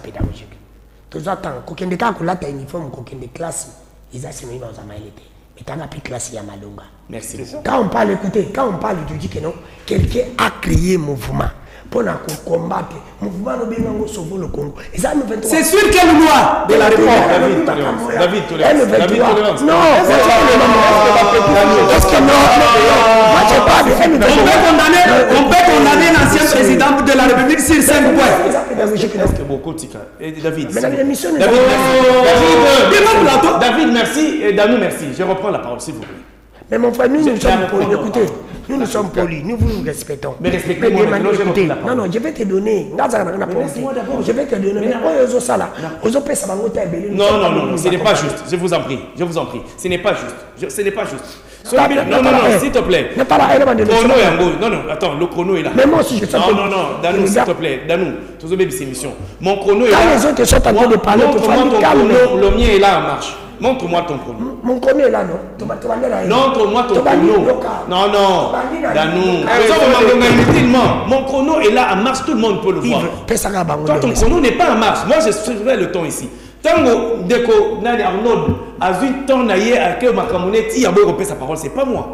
pédagogique. Tout ça, quand on a un uniforme, quand on a une classe, ils assument dans un mail. Mais quand on a plus classe, il y a Malonga. Merci. Quand on parle, écoutez, quand on parle du dit que non, quelqu'un a créé un mouvement pour combattre. Mouvement de sauver le Congo. C'est sûr quelle loi de la République. David, non, est-ce que non? On peut condamner l'ancien président de la République sur 5 points. David, merci. Et Danou, merci. Je reprends la parole, s'il vous plaît. Mais mon frère, nous sommes polis. Écoutez, nous sommes polis. Nous vous respectons. Mais respectez-moi. Non, je vais te donner. Je vais te donner. Non, ce n'est pas juste. Je vous en prie. Ce n'est pas juste. Non, s'il te plaît. Chrono est en gros. Non, attends, le chrono est là. Mais moi aussi, je suis Non, Danou, s'il te plaît. Danou, tu as cette émission. Mon chrono est là. Quand les autres sont en train de parler, le mien est là en marche. Montre-moi ton chrono. Mon chrono est là, non? Montre-moi ton chrono. Non. Danou. Mon chrono est là en marche, tout le monde peut le voir. Toi, ton chrono n'est pas en marche. Moi, je suivrai le temps ici. Tango, Deko, Nani Arnold, a vu ton naïe à que Makamounet, il a beau repérer sa parole, c'est pas moi.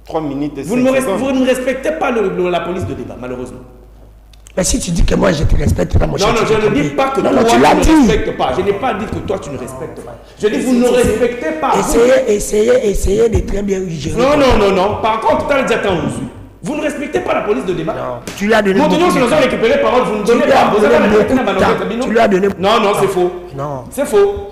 3 minutes et 5 secondes. Vous ne respectez pas la police de débat, malheureusement. Mais si tu dis que moi je te respecte pas, moi non, je ne dis pas que toi tu ne respectes pas. Je n'ai pas dit que toi tu ne respectes pas. Je dis vous ne respectez pas. Essayez de très bien gérer. Non. Par contre, tu as déjà temps aujourd'hui. Vous ne respectez pas la police de débat. Non, tu lui as donné. Maintenant, si nous avons récupéré parole, vous ne donnez pas. Vous avez respecté ma banane. Tu lui as donné. Non, c'est faux. Non. C'est faux.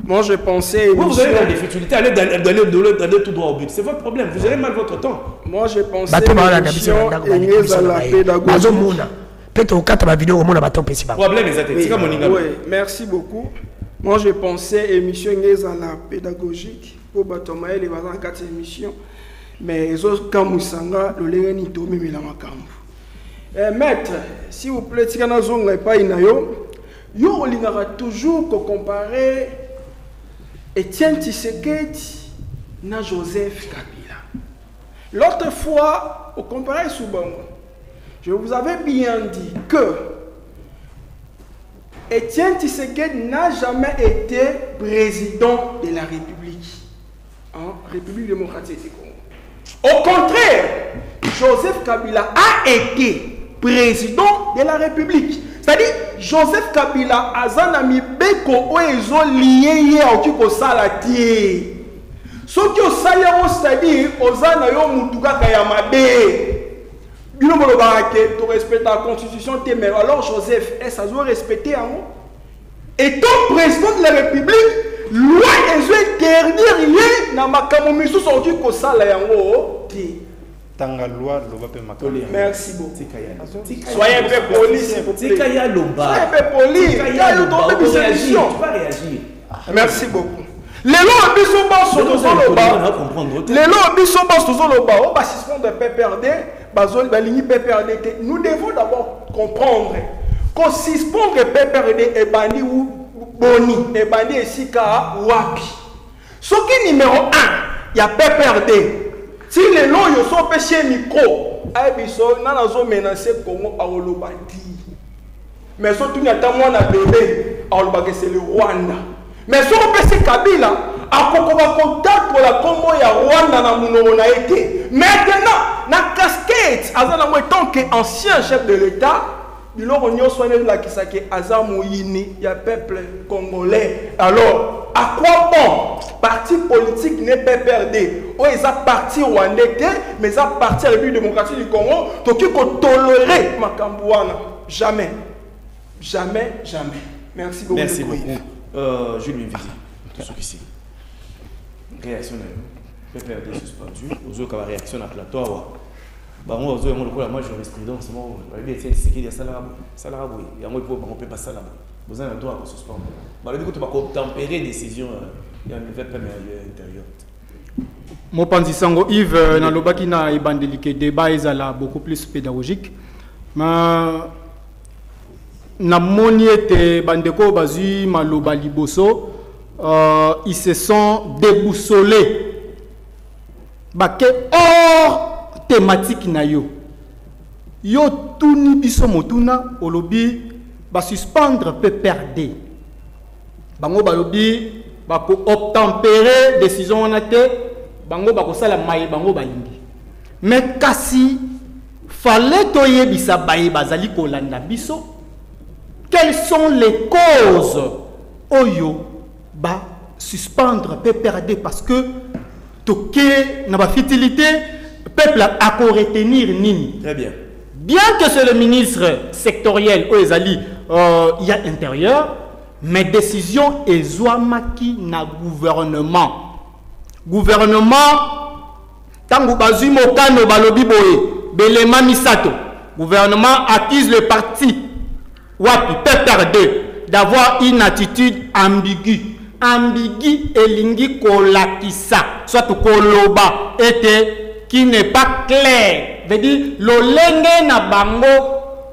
Moi, je pensais... Vous avez la difficulté à aller tout droit au but. C'est votre problème. Vous gérez mal votre temps. Moi, je pensais à la pédagogie. Problème exactement. Oui, merci beaucoup. Moi, je pensais émission à la pédagogique pour Batomaël et Bazan 4 émissions. Mais les autres, quand nous sommes là, le légani tombe, mais la macambo. Maître, s'il vous plaît, si vous n'avez pas inayo, yo lingara toujours comparer Etienne Tshisekedi na Joseph Kabila. L'autre fois, au comparé Soubango, je vous avais bien dit que Etienne Tshisekedi n'a jamais été président de la République. République démocratique du Congo. Au contraire, Joseph Kabila a été président de la République. C'est-à-dire, Joseph Kabila azanami beko oezo lié au kiko salati. Ce qui au salaire, c'est-à-dire, ozana yo mutuka kayamabe. Bino bolobake, tu respectes la constitution, mais alors Joseph, est-ce que vous respectez en haut? Étant président de la République, loi est interdire lié na makamomisu sorti ko sala yango. Tangaloi, merci beaucoup. Soyez un peu poli, s'il vous plaît. Soyez un peu poli. Tu vas réagir. Merci beaucoup. Les lots biso bas sur le bas. Les lots biso bas sur le bas. On va suspendre PPRD. Nous devons d'abord comprendre qu'on suspendre PPRD et bandi ou boni et bandi et sika wapi. Ce qui numéro 1, il y a PPRD. Si les lots sont pêchés micro, ils ont menacé Congo à Olobadi. Mais surtout, il y a un bébé à Olobadi, c'est le Rwanda. Mais si on peut Kabila, à contact pour la Congo et à Rwanda, on a été. Maintenant, la casquette, tant qu'ancien chef de l'État, il y a peuple congolais. Alors, à quoi bon? Parti politique n'est pas perdu. Ils ont parti rwandais, mais ils ont parti à la République démocratique du Congo. Donc, il faut tolérer Makambouana. Jamais. Jamais, jamais. Merci beaucoup. Merci beaucoup. Jules Mvidi, tout ici. Réaction PPRD suspendu. Aux autres, réaction à plateau. Bah moi aux autres, moi jurisprudence, moi c'est qui des salariés, et moi on peut pas ça là. Vous avez le droit de suspendre. Bah le coup tu vas tempérer décision il y a une nouvelle intérieure. Mon Panzisango Yves na lobaki na ibandeli débat ezala beaucoup plus pédagogique. Mais na moniete bandeko bazui maloba liboso ils se sont déboussolés. Bah que hors thématique na yo tuni biso motuna olobi ba suspendre PPRD bango balobi ba ko obtempérer décision on a te bango ba ko sala maye bango balingi mais kasi fallait toyebisa baye bazali kolanda biso quelles sont les causes oyo ba suspendre PPRD parce que toké na ba futilité peuple a qu'à retenir nini. Très bien. Bien que c'est le ministre sectoriel Oezali il y a intérieur, mais décision est Zouamaki na gouvernement. Gouvernement tangu bazui mokano balobi boye belema misato. Gouvernement accuse le parti wapi PPRD d'avoir une attitude ambiguë. Ambigu elingi kolakisa soit koloba était qui n'est pas clair. Veut dire lolenge na bango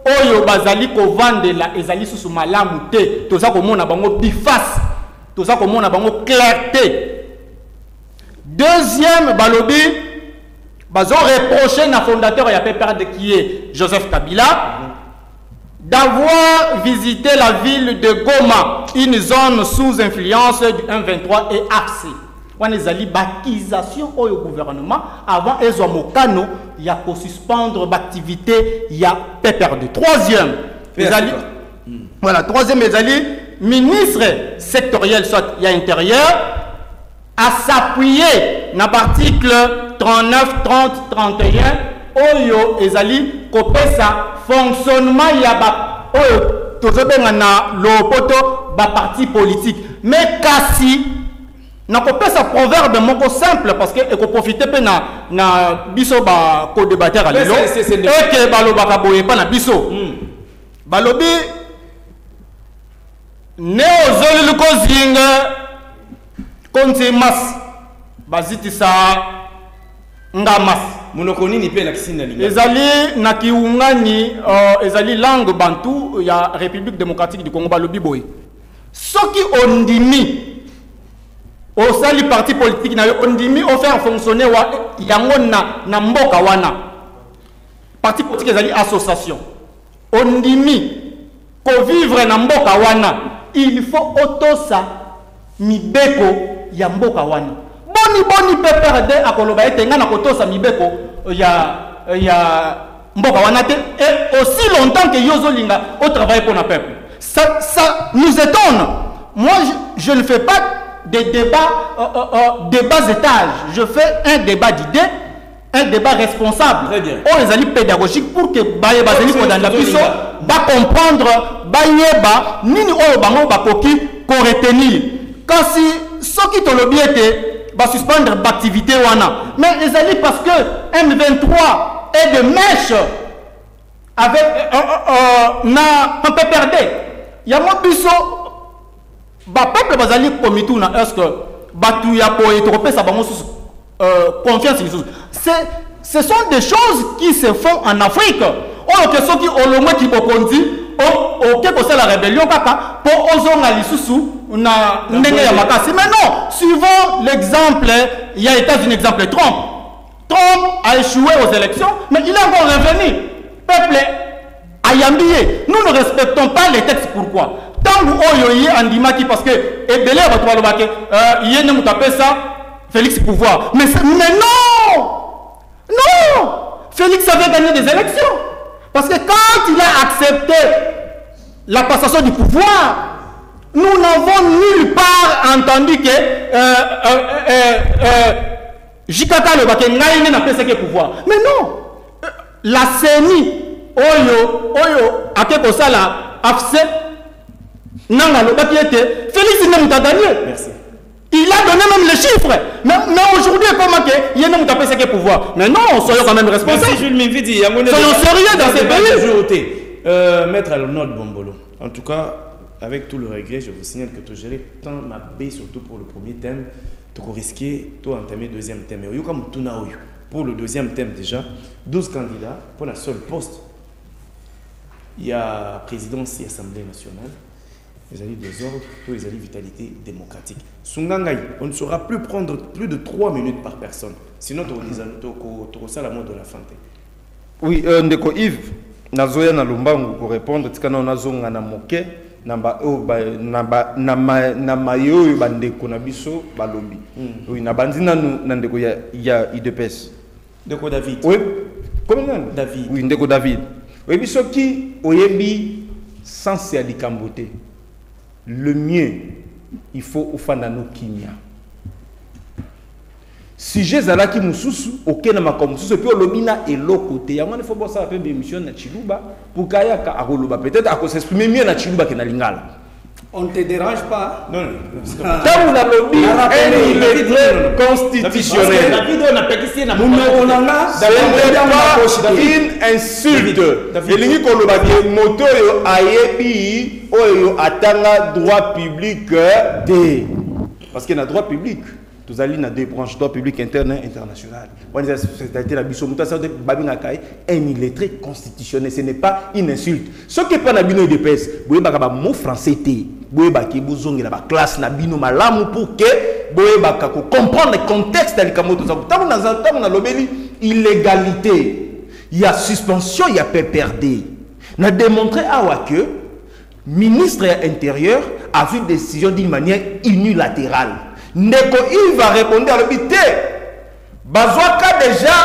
oyo bazali ko vandela ezali susu malamu te. Toza ko mona bango biface. Toza ko mona bango clarté. Deuxième balobi bazo reproché na fondateur ya PPRD qui est Joseph Kabila d'avoir visité la ville de Goma, une zone sous influence du M23 et AFC. On a des bakisation au gouvernement avant Ezomokano, il y a pour suspendre l'activité, il y a PPRD. Troisième, voilà, troisième ministre sectoriel, soit il y a intérieur, à s'appuyer dans l'article 39, 30, 31, Oyo Ezali, Kopesa, fonctionnement, il y a tout le poto, parti politique. Mais Kassi, n'a pas ça proverbe moko simple parce que et ko profiter pe na biso ba ko débattre à l'élo et que baloba ka boye pas na biso balobi néo zoli ko zinga konti mas baziti sa ngamas monoko nini pe la kisina linga ezali na kiungani ezali langue bantu ya République démocratique du Congo balobi boye soki ondimi au sein du parti politique, on dit on fait fonctionner na mboka wana. Parti politique est association. On dit pour vivre na mboka wana, il faut auto-sa mibeko ya mboka wana. Boni PPRD a koloba etenga na kotosa mibeko ya mboka wana te et aussi longtemps que yozo linga au travail pour le peuple. Ça nous étonne. Moi je ne fais pas des débats de bas étage. Je fais un débat d'idées, un débat responsable. Très bien. On les alliés pédagogiques pour que Baye Bazali dans la puissance va comprendre Bayeba nini oyo bango bakoki ko retenir. Quand si ce qui te le était va suspendre l'activité wana. Mais ils allaient parce que M23 est de mèche avec na PPRD. Il y a mon biso, bah peuple bazali komitou na est-ce que batu ya po etropé ça va confiance. Ce sont des choses qui se font en Afrique. Oh que ceux qui ont le moins qui bokondi, oh que c'est la rébellion kaka pour ozonga lisusu na ndenge ya makasi. Mais non, suivant l'exemple, il y a États-Unis exemple Trump. Trump a échoué aux élections, mais il est encore revenu. Peuple ayambié. Nous ne respectons pas les textes. Pourquoi? Tant que oyoye andimaki parce que ebele va toi le baquet, yé ne mutapé ça, Félix pouvoir. Mais non, non. Félix avait gagné des élections parce que quand il a accepté la passation du pouvoir, nous n'avons nulle part entendu que Jikata le baquet n'a pas ce pouvoir. Mais non, la CENI Oyo, à quelque chose là, afse, nanga le baquet était, Félix n'a pas gagné. Merci. Il a donné même les chiffres. Mais aujourd'hui, comment il y a un tapé ce pouvoir. Mais non, soyons quand même responsables. Soyons sérieux dans ces pays. Maître Alonod Bombolo. En tout cas, avec tout le regret, je vous signale que tu gères tant ma baie, surtout pour le premier thème. Tu risqué, tu entamer le deuxième thème. Pour le deuxième thème déjà, 12 candidats pour la seule poste. Il y a présidence et assemblée nationale. Ils allaient désordre, ils allaient vitalité démocratique. Sungangai, on ne saura plus prendre plus de 3 minutes par personne. Sinon, tu as la mode de la fante. Oui, Ndeko Yves, Nazoya na Lumbangu pour répondre, Tikana Nazonga na moke, Namba Mayo Bandeko Nabiso, Balobi. Oui, Nabandina Nandeko ya IDPS. Ndeko David. Oui, comment David. Oui, Ndeko David. Oui, Bisoki, Oyebi, sans Siadikambote. Le mieux, il faut au fanano kimia. Si j'ai zalaki mususu, ok na makomususu, puis olobina et l'autre côté. Il faut voir ça après émission na Chiluba pour kaya ka akoloba peut-être à s'exprimer mieux na Chiluba que na Lingala. On ne te dérange pas? Non, tant on a lobby, il est constitutionnel. On a une insulte. Et l'ingi koloba di moto yo ayebi oyo atanga droit public de. Parce qu'il y a droit public. Tous allez dans deux branches, droit public interne et international. Un illettré constitutionnel, ce n'est pas une insulte. Ce qui n'est pas dans de pèse, vous avez un mot français, vous avez une classe, pour que comprendre le contexte de l'illégalité. Il y a suspension, il y a PPRD. On a démontré que le ministre intérieur a vu une décision d'une manière unilatérale. Ndeko il va répondre à l'hôpital. Bazouaka déjà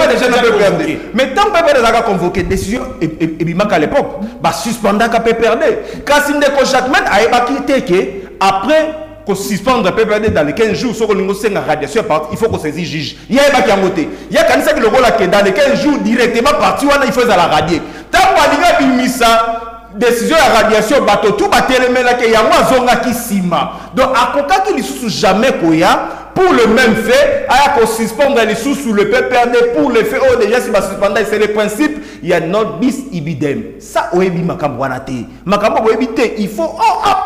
déjà PPRD. Mais tant que PPRD a convoqué décision et bimaka à l'époque, suspendre PPRD. Car si Ndeko Jacquemin a évacué que après qu'on suspendre PPRD dans les 15 jours, sur la radiation, il faut qu'on saisisse juge. Il y a évacué à côté. Il y a quand même le rôle que dans les 15 jours directement parti, il faut la radier. Tant qu'on a bimisa décision de radiation, bateau tout batelemela que yango zonga ki sima. Donc à koka ki lisusu jamais koya pour le même fait, à suspendre les sous le PPRD pour le fait déjà si va suspendre c'est le principe, il y a not bis ibidem. Ça oebi makambo wana te. Makambo oebi te, il faut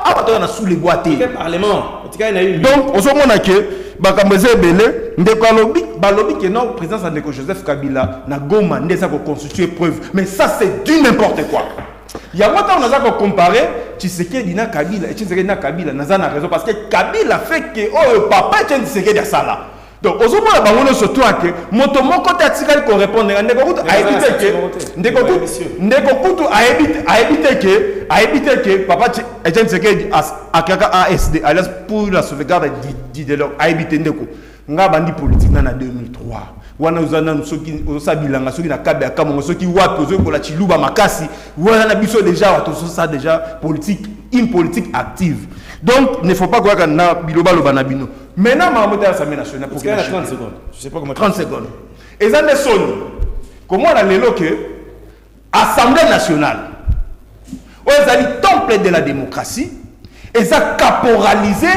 bateau na sous les boîtes. Parlement. Donc on se mona que makambo zebele ndeko alobi balobi que non président Ndeko Joseph Kabila na Goma ndeza ko constituer preuve. Mais ça c'est du n'importe quoi. Il y a longtemps on a comparé Tshisekedi na Kabila et Tshisekedi na Kabila n'a pas raison parce que Kabila fait que oh papa Tshisekedi a ça là. Donc aux autres on surtout que moto moko tatikali ko répondre ndeko kutu a évité que ndeko kutu a évité que papa Tshisekedi a kaka ASD alias pour la sauvegarde d'idéologie a évité ndeko nga bandi politique na 2003. Wana uzana soki osabilanga soki na kabe akamongo soki wapi ozo kola chiluba makasi wana na biso déjà wato ça déjà politique une politique active. Donc ne faut pas croire que na biloba loba na bino. Maintenant ma moto l'Assemblée nationale pour 30 secondes. Je sais pas comment 30 secondes. Et ça ne sonne. Comment on a l'élo que Assemblée nationale aux temple de la démocratie et ça caporalisé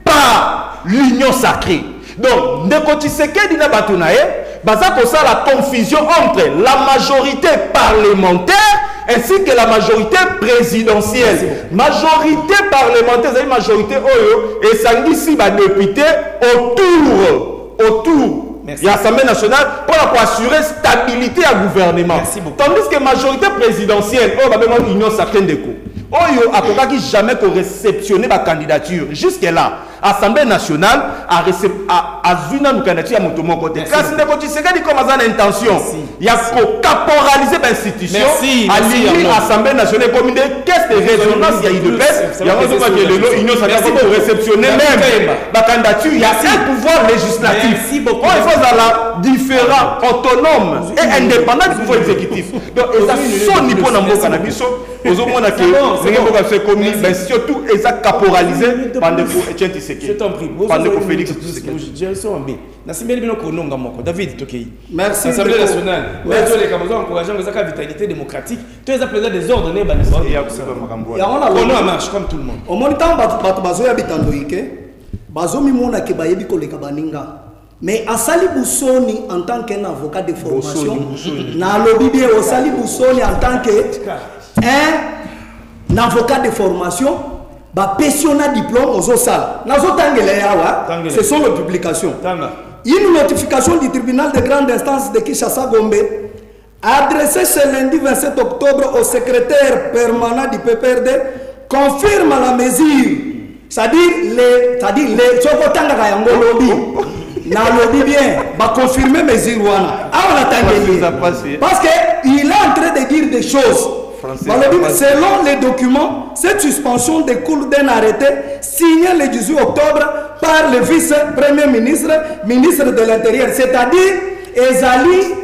par l'union sacrée. Donc, Ndeko Tshisekedi na batunaye, baza kosa la confusion entre la majorité parlementaire ainsi que la majorité présidentielle. Majorité parlementaire, c'est une majorité oyo et sangisi ba député autour de l'Assemblée nationale pour assurer stabilité à gouvernement. Tandis que majorité présidentielle, oh, bah, l'union sacrée Ndeko. Oyo a qui jamais réceptionné ma candidature. Jusque-là, Assemblée nationale a zuna nous candidature à mon côté. Quand Ndeko Tshisekedi comme une intention, il y a caporaliser l'institution, aligner l'Assemblée nationale comme une caisse de résonance, il y a eu de paix, il y a l'union sacrée pour réceptionner même ma candidature. Il y a un pouvoir législatif. Il faut la différent, autonome et indépendant du pouvoir exécutif. Donc, et ça son niveau dans le cannabis. Surtout, ils ont caporalisé pendant que Etienne Tshisekedi. Je t'en prie. Pendant que Félix Tshisekedi. David Tokei. Merci. L'Assemblée nationale. Merci. Les Camerounais encourageant la vitalité démocratique. Tous les appelés désordonnés. Il y a un marche comme tout le monde. Au moment où bazo habitants bazo mimona ke bayebi koleka baninga. Mais Asali Boussoni en tant qu'un avocat de formation, na lobby bien Asali Boussoni en tant qu'un avocat de formation, ba pensionnat diplôme aux OSA. Ce sont les publications. Une notification du tribunal de grande instance de Kinshasa Gombe adressée ce lundi 27 octobre au secrétaire permanent du PPRD confirme la mesure. C'est-à-dire les Chokotanga Kayango lobby. Na lobby bien, va confirmer mes Irwana. Parce qu'il est en train de dire des choses. Selon les documents, cette suspension découle d'un arrêté signé le 18 octobre par le vice-premier ministre, ministre de l'Intérieur, c'est-à-dire Ezali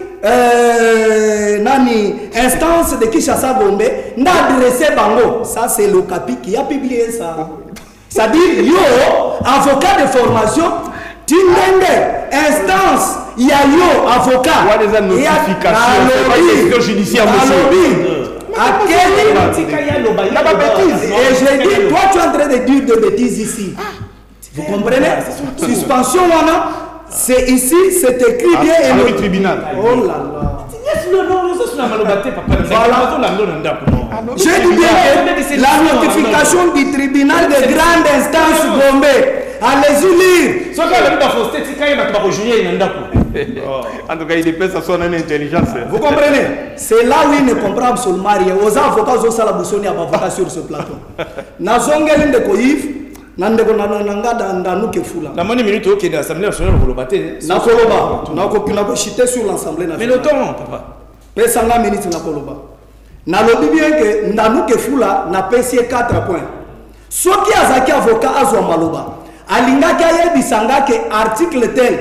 instance de Kinshasa Gombe, n'a adressé Bango. Ça, c'est le CAPI qui a publié ça. C'est-à-dire, yo, avocat de formation, Tindende, instance, il y a yo, avocat. Il y a des notifications judiciaires, monsieur. À quelle bêtise? Et j'ai dit, toi tu es en train de dire de bêtises ici. Vous comprenez? Suspension, c'est ici, c'est écrit bien et le tribunal. Oh là là. J'ai dit bien que la notification du tribunal de grande instance Gombe. Allez-y lire. En tout cas, il dépend de son intelligence. Vous comprenez? C'est là où il ne comprend absolument rien. Aux avocats, aux salaboussoni à avocat sur ce plateau. Nazongel de Koïf, Nandeko Nananga Danouke Fula. La monnaie minute au Kenya, l'Assemblée nationale pour le battre. Nakoloba, Nakopina chité sur l'Assemblée nationale. Mais le temps, papa. Pesanga minute Nakoloba. Nalobi bien que Nanouke Fula n'a payé 4 points. Ce qui a zaki avocat Azwa Maloba. Alingaka Yebisanga que article tel.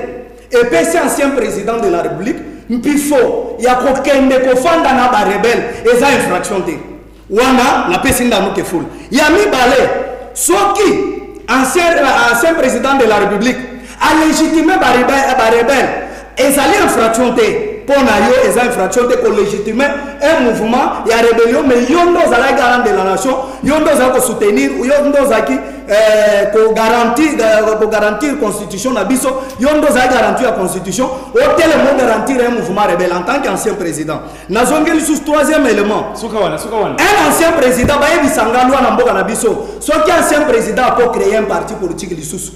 Et puis c'est ancien président de la République, Mpifo, il y a quelqu'un qui fanda na ba rebelle, et ça infraction de. Wana na pesinda no ke full. Il y a mis balé. Soki ancien président de la République a légitimé ba rebelle, et ça li infraction de. Pour nayo et ça infraction de pour légitimer un mouvement, il y a rébellion, mais yondo zala garant de la nation, yondo zala soutenir, yondo zaki pour garantir la constitution nabiso, yondo zala garantir la constitution, au tel monde garantir un mouvement rebelle en tant qu'ancien président. Nazongeli sous troisième élément. Un ancien président ba yebisanga loi na mboka nabiso, ce qui ancien président a pour créer un parti politique lisusu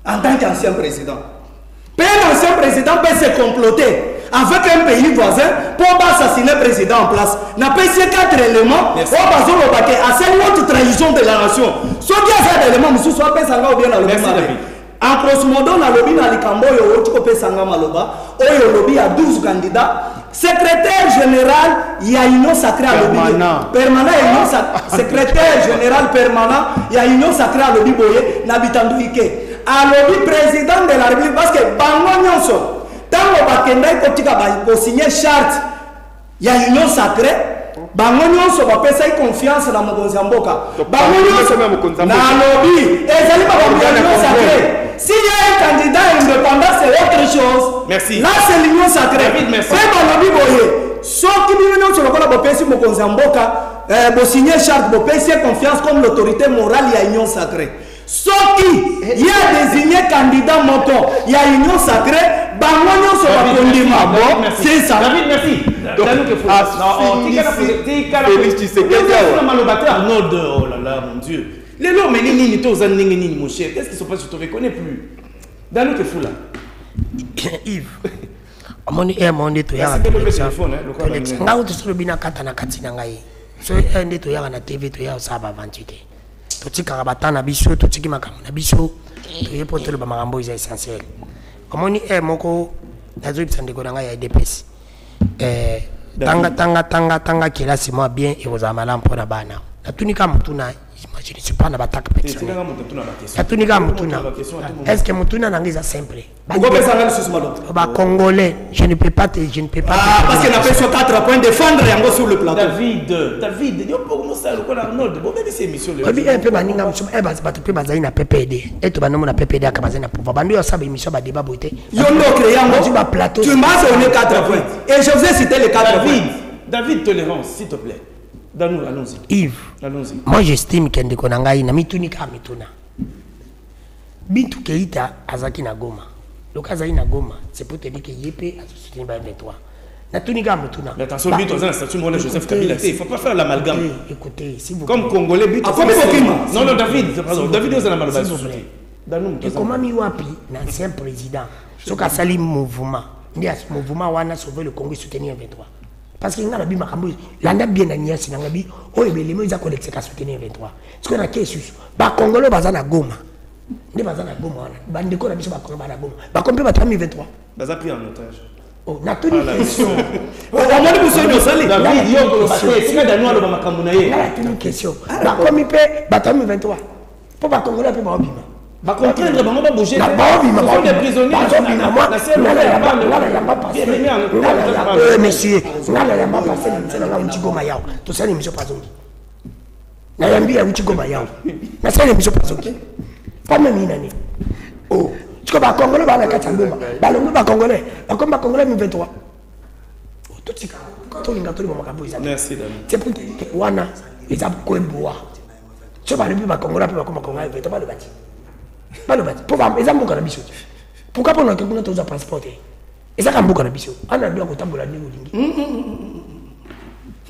en tant qu'ancien président. Un ancien président peut se comploter avec un pays voisin pour assassiner le président en place. N'a pas ces 4 éléments. On va se rebattre à cette autre trahison de la nation. Ce qui a ces éléments, monsieur, soit Pesanga ou bien la lobby. En grosso modo, la lobby dans les Cambo, il y a Pesanga Maloba. Il lobby à 12 candidats. Secrétaire général, il y a une sacrée à lobby. Permanent, secrétaire général permanent, il y a une sacrée à lobby boye, n'habitant Ike. À lobby président de la République, parce que Bango Nyonso. Tant qu'on va signer charte, il y a une union sacrée. Bango nyonso va payer confiance dans mon Mozamboka. Bango nyonso na lobby. Et ça n'est pas union sacrée. S'il y a un candidat indépendant, c'est autre chose. Merci. Là, c'est l'union sacrée. C'est mon lobby boye. Sauf qui nous sur le cas de payer Mozamboka, pour signer charte, pour payer confiance comme l'autorité morale, il y a union sacrée. Soki, il y a désigné candidat Moko, il y a union sacrée, Bangonio sur la condamnation. C'est ça. David, merci. Félix Tshisekedi. Arnold, oh là là, mon Dieu. Les lots, mais nini, mon cher. Qu'est-ce qui se passe? Je te reconnais plus. Dans le fou là. Yves. Mon est to ya téléphone nga utu solo bina kata na katina ngai so ende to ya na TV to ya saba 28 to tika batana biso to tiki makambo na biso to yepo to ba makambo is essentiel omoni moko nazo ipsande ko ngai ya DPS tanga kilasi moi bien et aux amalams pour la bana na tunika mutuna imagine c'est pas na bataka personnel na tunika mutuna est-ce que mutuna nangiza simple ba congolais je ne peux pas parce que n'a pas sur 4 points défendre yango sur le plateau David yo pour mo ça le ko Arnold bo bébé c'est émission le bi un peu baninga mso ba to pe bazali na PPD et to banomo na PPD akabazali na pouvoir bandu yo saba émission ba débat boité yo ndo créer yango ba plateau tu m'as donné 4 points et je vous ai cité les 4 points David tolérance s'il te plaît. Nous, allons-y. Yves, allons-y. Moi j'estime que ndeko nangai na mitunika mituna. Bintu Keita azaki na Goma. Donc azaki na Goma, c'est pour te dire que yépé a soutenu ba 23. Na tunika mituna. Mais attention, Bintu dans un statut de Joseph Kabila, il faut pas faire l'amalgame. Écoutez, si vous comme Congolais Bintu. Non, David, David est dans la malbase. Et comment mi wapi l'ancien président, soka sali mouvement. Ndia mouvement wana sauver le Congo soutenir 23. Parce qu'il y a un makambo landa bien na nyasi na ngabi o ebelemo iza collecter ka soutenir 23 ce qu'on a kesusu ba congolais bazana Goma ndi bazana Goma wana bandeko na biso ba congolais na Goma ba kompe ba 2023 baza pris en otage. Oh na toni question on moni buso no sali David yo ko ba sika danu alo ba makambo na ye na toni question ba kompe ba 2023 pour ba congolais pe ba obima ba comprendre bango ba bouger na ba obima ba des prisonniers na moi monsieur ngala ya mba passer na msela ngam chigoma yao to sani miso pazongi na yambia uchigoma yao na sani miso pazongi pas même nani oh tu ko ba congolais ba na katangoma ba longo ba congolais ba comme ba congolais 23 oh to tika to linga to mama kaboisa merci Dami c'est pour que wana les a ko emboa tu ba lebi ba congolais pe ba comme congolais pe to ba le bati pour ba ezambo kana biso pourquoi pour que kuna to za passport ezaka mboka na biso ana ndio kotambola ndingo lingi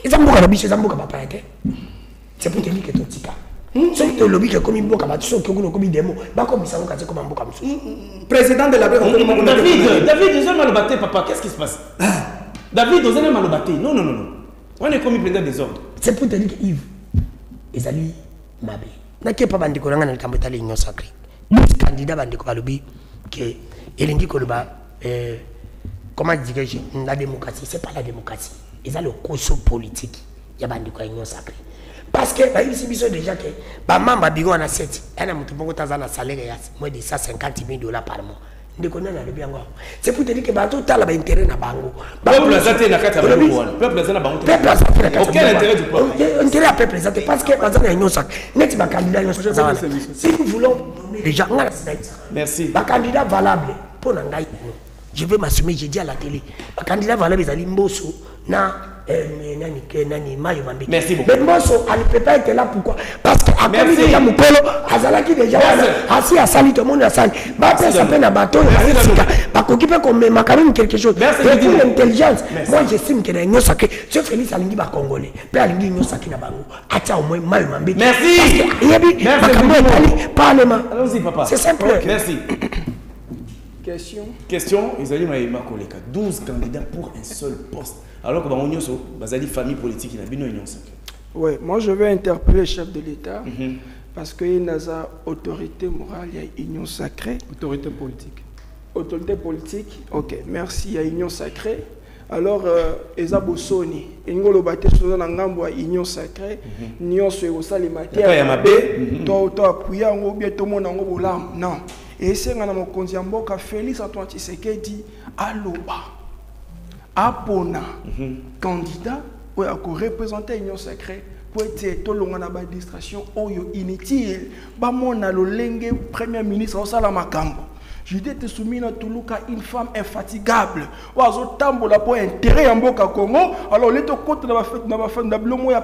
ezamboka na biso ezamboka papa yake c'est pour te dire que to tika c'est to lobby que comme mboka ba tso que kuno comme demo ba comme ça on ka comme mboka musu président de la République David ils ont mal battu papa qu'est-ce qui se passe David ils ont mal battu non on est comme président des ordres c'est pour te dire que Yves ezali mabe na ke pa bandiko nanga na kambo tali union sacrée nous candidat bandiko ba lobby que elingi ko ba comment dirais-je, la démocratie, c'est pas la démocratie. Ils ont le coso politique. Il y a des union sacrée. Parce que, ici, ils sont déjà que, maman, bigo en a 7. Elle a mon salaire moins de 150 000 $ par mois. C'est pour te dire que tout a intérêt à Bango. Peuple azaté na kata bango. Peuple azaté na bango. Aucun intérêt du peuple. Intérêt à peuple azaté parce que dans la union sacrée, net ma candidat si nous voulons déjà merci. Ma candidat valable pour Nangaï. Je vais m'assumer, j'ai dit à la télé. Le candidat valable est Mbosso, Nani Mayo Mambi. Merci beaucoup. Mais Mbosso, elle ne peut pas être là, pourquoi? Parce que après, déjà Moukolo, Azalaki déjà, assis à Sali, tout le monde a Sali. Après, ça fait un bateau, parce qu'on peut qu'on met quand même quelque chose. Merci. Et pour l'intelligence, moi j'estime que l'union sacrée, ce Félix Alingi va Congolais, puis Alingi l'union sacrée na Bango, Atia au moins Mayo Mambi. Merci. Merci. Parlement. Allons-y, papa. C'est simple. Merci. Question. Ils allaient m'aimer 12 candidats pour un seul poste. Alors que dans l'union, c'est famille politique, il a bien une union sacrée. Oui, moi je vais interpeller le chef de l'État parce qu'il y a une autorité morale, il y a une union sacrée. Autorité politique. Autorité politique, ok, merci, il y a une union sacrée. Alors, Eza Bossoni, Ngolo Baté, union sacrée, union sur les matières. Toi, appuyer, on bien tout le monde en non. Et c'est un homme Félix Antoine Tshisekedi Aloba Apona candidat pour représenter l'union sacrée pour être tout le monde dans l'administration inutile. Bamona Lolenge premier ministre au Salamakambo. Judith Soumina Toulouka, une femme infatigable. Oazo tambola pour intérêt en Boka Congo. Alors, les deux côtés de la fête, de la fête, de la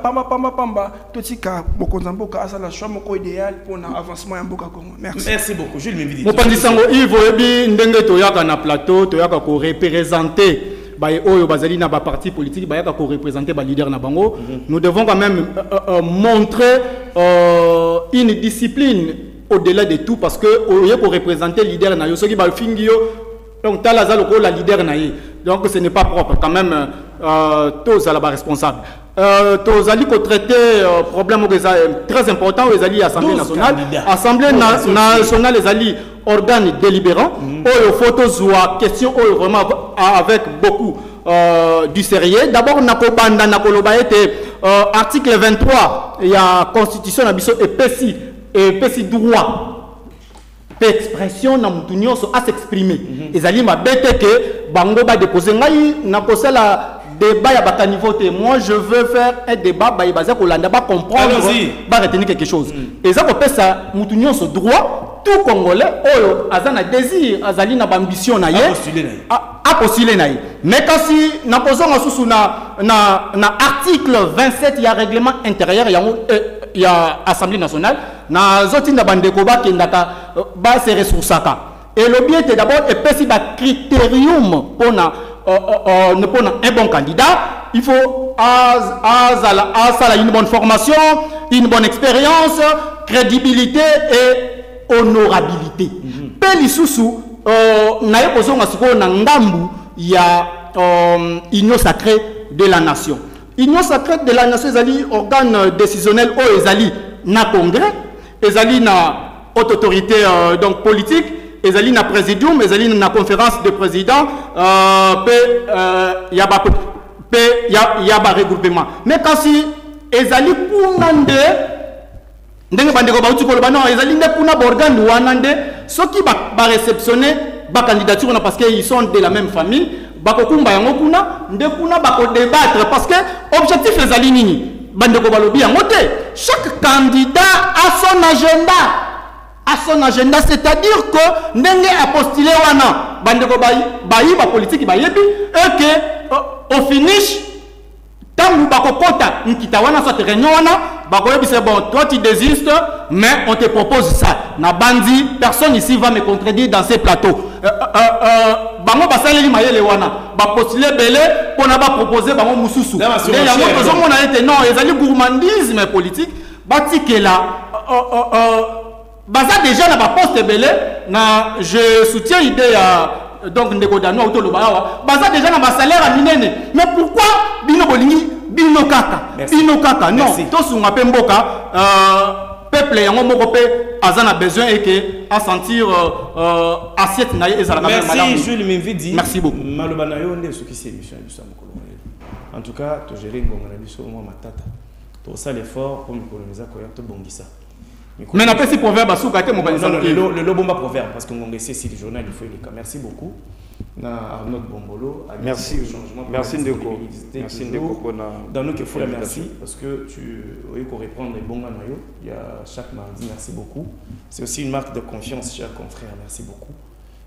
pamba, totika, bokonzamboka, asa la chambre idéal pour l'avancement en Boka Congo. Merci. Merci beaucoup. Jules Mividi. Mon pandisango Ivo Ebi, ndenge toyaka na plateau, toyaka ko représenter. Bazali na ba parti politique, bayaka ko représenter ba leader na bango. Nous devons quand même montrer une discipline au-delà de tout parce que oye pour représenter leader na yo soki ba fingio donc talaza loko la leader na ye. Donc ce n'est pas propre quand même tous à la responsable. Tous allez ko traiter problème très important aux alliés Assemblée nationale. Assemblée nationale les alliés organes délibérants. Oyo photo soit question oyo vraiment avec beaucoup du sérieux. D'abord nako banda nako loba ete article 23 il y a constitution na biso et pesi droit d'expression na mutu nyonso à s'exprimer. Ezali mabete que bango ba déposer ngai na kosala débat ya bata niveau te. Moi je veux faire un débat ba basé ko landa ba comprendre ba retenir quelque chose. Et ça ko pesa mutu nyonso droit tout congolais oyo azana désir azali na ambition na ye a postuler na ye. Mais quand si na pozonga susu na article 27 il y a règlement intérieur il y a Assemblée nationale na zoti na bandeko ba kendaka ba se ressourçaka et le bien est d'abord et pesi ba critérium pour un bon candidat il faut à une bonne formation, une bonne expérience, crédibilité et honorabilité. Peli susu na yozonga siko na ngambu ya union sacrée de la nation. Union sacrée de la nation ezali organe décisionnel o ezali na congrès, ezali na haute autorité donc politique, ezali na présidium, ezali na conférence de présidents, y a ba regroupement. Mais quand si ezali kunande ndenge bandeko ba uti koloba non ezali nde kuna organe wanande soki ba réceptionner ba candidature na parce que ils sont de la même famille bakokumba yango kuna nde kuna bako débattre parce que objectif ezali nini bandeko balobi yango te chaque candidat a son agenda c'est-à-dire que ndenge a postulé wana bandeko bayi ba politique bayebi et que au finish tant bakokota nkita wana soit réunion wana bakoyebi c'est bon toi tu désistes mais on te propose ça na bandi personne ici va me contredire dans ces plateaux bango basaleli mayele wana ba postuler belé pour na ba proposer bango mususu et yango tozomona ete non ezali gourmandisme politique batikela baza déjà na ba poste belé na je soutiens l'idée donc ndeko dano auto lo bawa baza déjà na ba salaire à minene mais pourquoi bino bolingi bino kaka non to sunga pe mboka peuple yango moko pe azana besoin et que à sentir assiette na ezala ka malamu. Merci Jules Mividi. Merci beaucoup. Maloba na yo nde soki c'est émission du Sam Kolomé. En tout cas to gérer ngonga na biso moi matata to ça l'effort pour me coloniser ko ya to bongisa. Mais n'appelle si proverbe à souka mon le lobomba proverbe parce que ngonga c'est le journal il faut le cas. Merci beaucoup. Na Arnaud Bombolo. Merci Ndeko. Merci Ndeko dans nous qu'il faut la merci parce que tu pour répondre les bons maillots il y a chaque mardi. Merci beaucoup. C'est aussi une marque de confiance chers confrères. Merci beaucoup.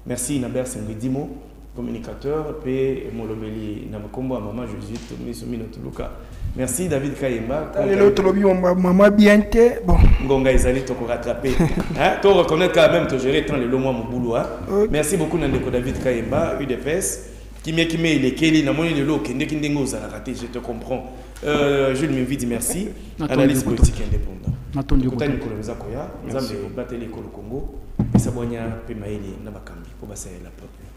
Merci Naber Sengedimo communicateur P Molobeli Namakombo à maman Josette Misomino Tuluka. Merci David Kayemba. L'autre lobby maman bien te bon. Ngonga Ezali to rattraper. Hein? To reconnaître quand même to gérer tant le mois mon boulot hein. Merci beaucoup Nandeko David Kayemba UDPS. Qui il est Kelly na moni de l'eau qui ndingo za raté je te comprends. Jules Mividi merci. Analyse politique indépendant. N'attendu ko tani ko leza koya. Nzambe bateli ko Congo. Sabonya pe maili na bakambi ko basaya la peuple.